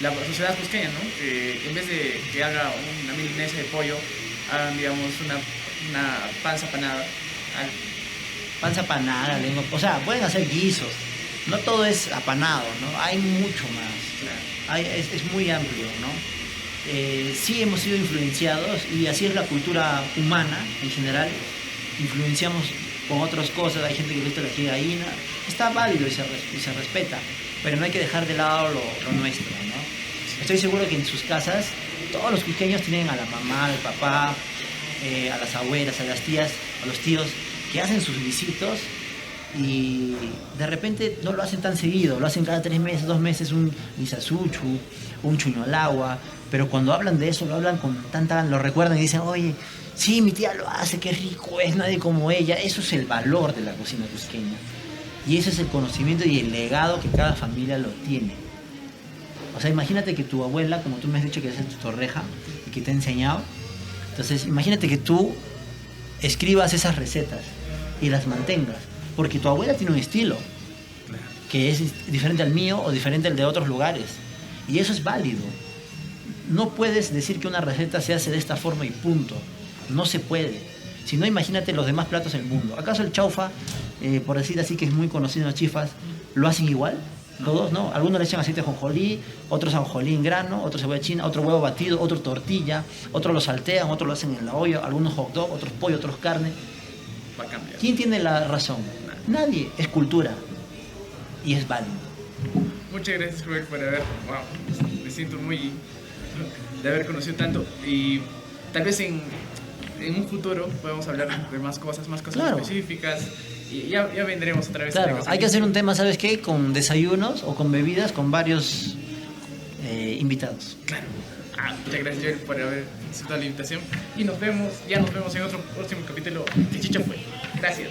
la sociedad cusqueña, ¿no? Que en vez de que haga una milanesa de pollo, hagan, digamos, una panza panada. Panza panada, lengua, o sea, pueden hacer guisos. No todo es apanado, ¿no? Hay mucho más. Claro. Es muy amplio, ¿no? Sí hemos sido influenciados y así es la cultura humana en general. Influenciamos con otras cosas. Hay gente que le gusta la ají de gallina. Está válido y se respeta, pero no hay que dejar de lado lo nuestro, ¿no? Estoy seguro que en sus casas todos los cusqueños tienen a la mamá, al papá, a las abuelas, a las tías, a los tíos que hacen sus visitos y de repente no lo hacen tan seguido, lo hacen cada 3 meses, 2 meses, un isasuchu, un chuño al agua, pero cuando hablan de eso lo hablan con lo recuerdan y dicen, oye, sí, mi tía lo hace, qué rico es, nadie como ella. Eso es el valor de la cocina cusqueña y ese es el conocimiento y el legado que cada familia lo tiene. O sea, imagínate que tu abuela, como tú me has dicho que haces tu torreja y que te ha enseñado, entonces imagínate que tú escribas esas recetas y las mantengas, porque tu abuela tiene un estilo que es diferente al mío o diferente al de otros lugares y eso es válido. No puedes decir que una receta se hace de esta forma y punto, no se puede. Si no, imagínate los demás platos del mundo. ¿Acaso el chaufa por decir así, que es muy conocido en las chifas, lo hacen igual. Todos, ¿no? Algunos le echan aceite de jonjolí, otros ajonjolí en grano, otros cebolla china, otro huevo batido, otro tortilla, otros lo saltean, otros lo hacen en la olla, algunos hot dog, otros pollo, otros carne. Va a cambiar. ¿Quién tiene la razón? Nadie. Es cultura. Y es válido. Muchas gracias, Joel, por haber... Wow, me siento muy... de haber conocido tanto. Y tal vez en un futuro podemos hablar de más cosas Claro. específicas. Y ya vendremos otra vez. Claro, hay que hacer un tema, ¿sabes qué? Con desayunos o con bebidas con varios invitados. Claro. Muchas gracias, Joel, por haber aceptado la invitación. Y nos vemos en otro próximo capítulo de Chicha Fue. Gracias.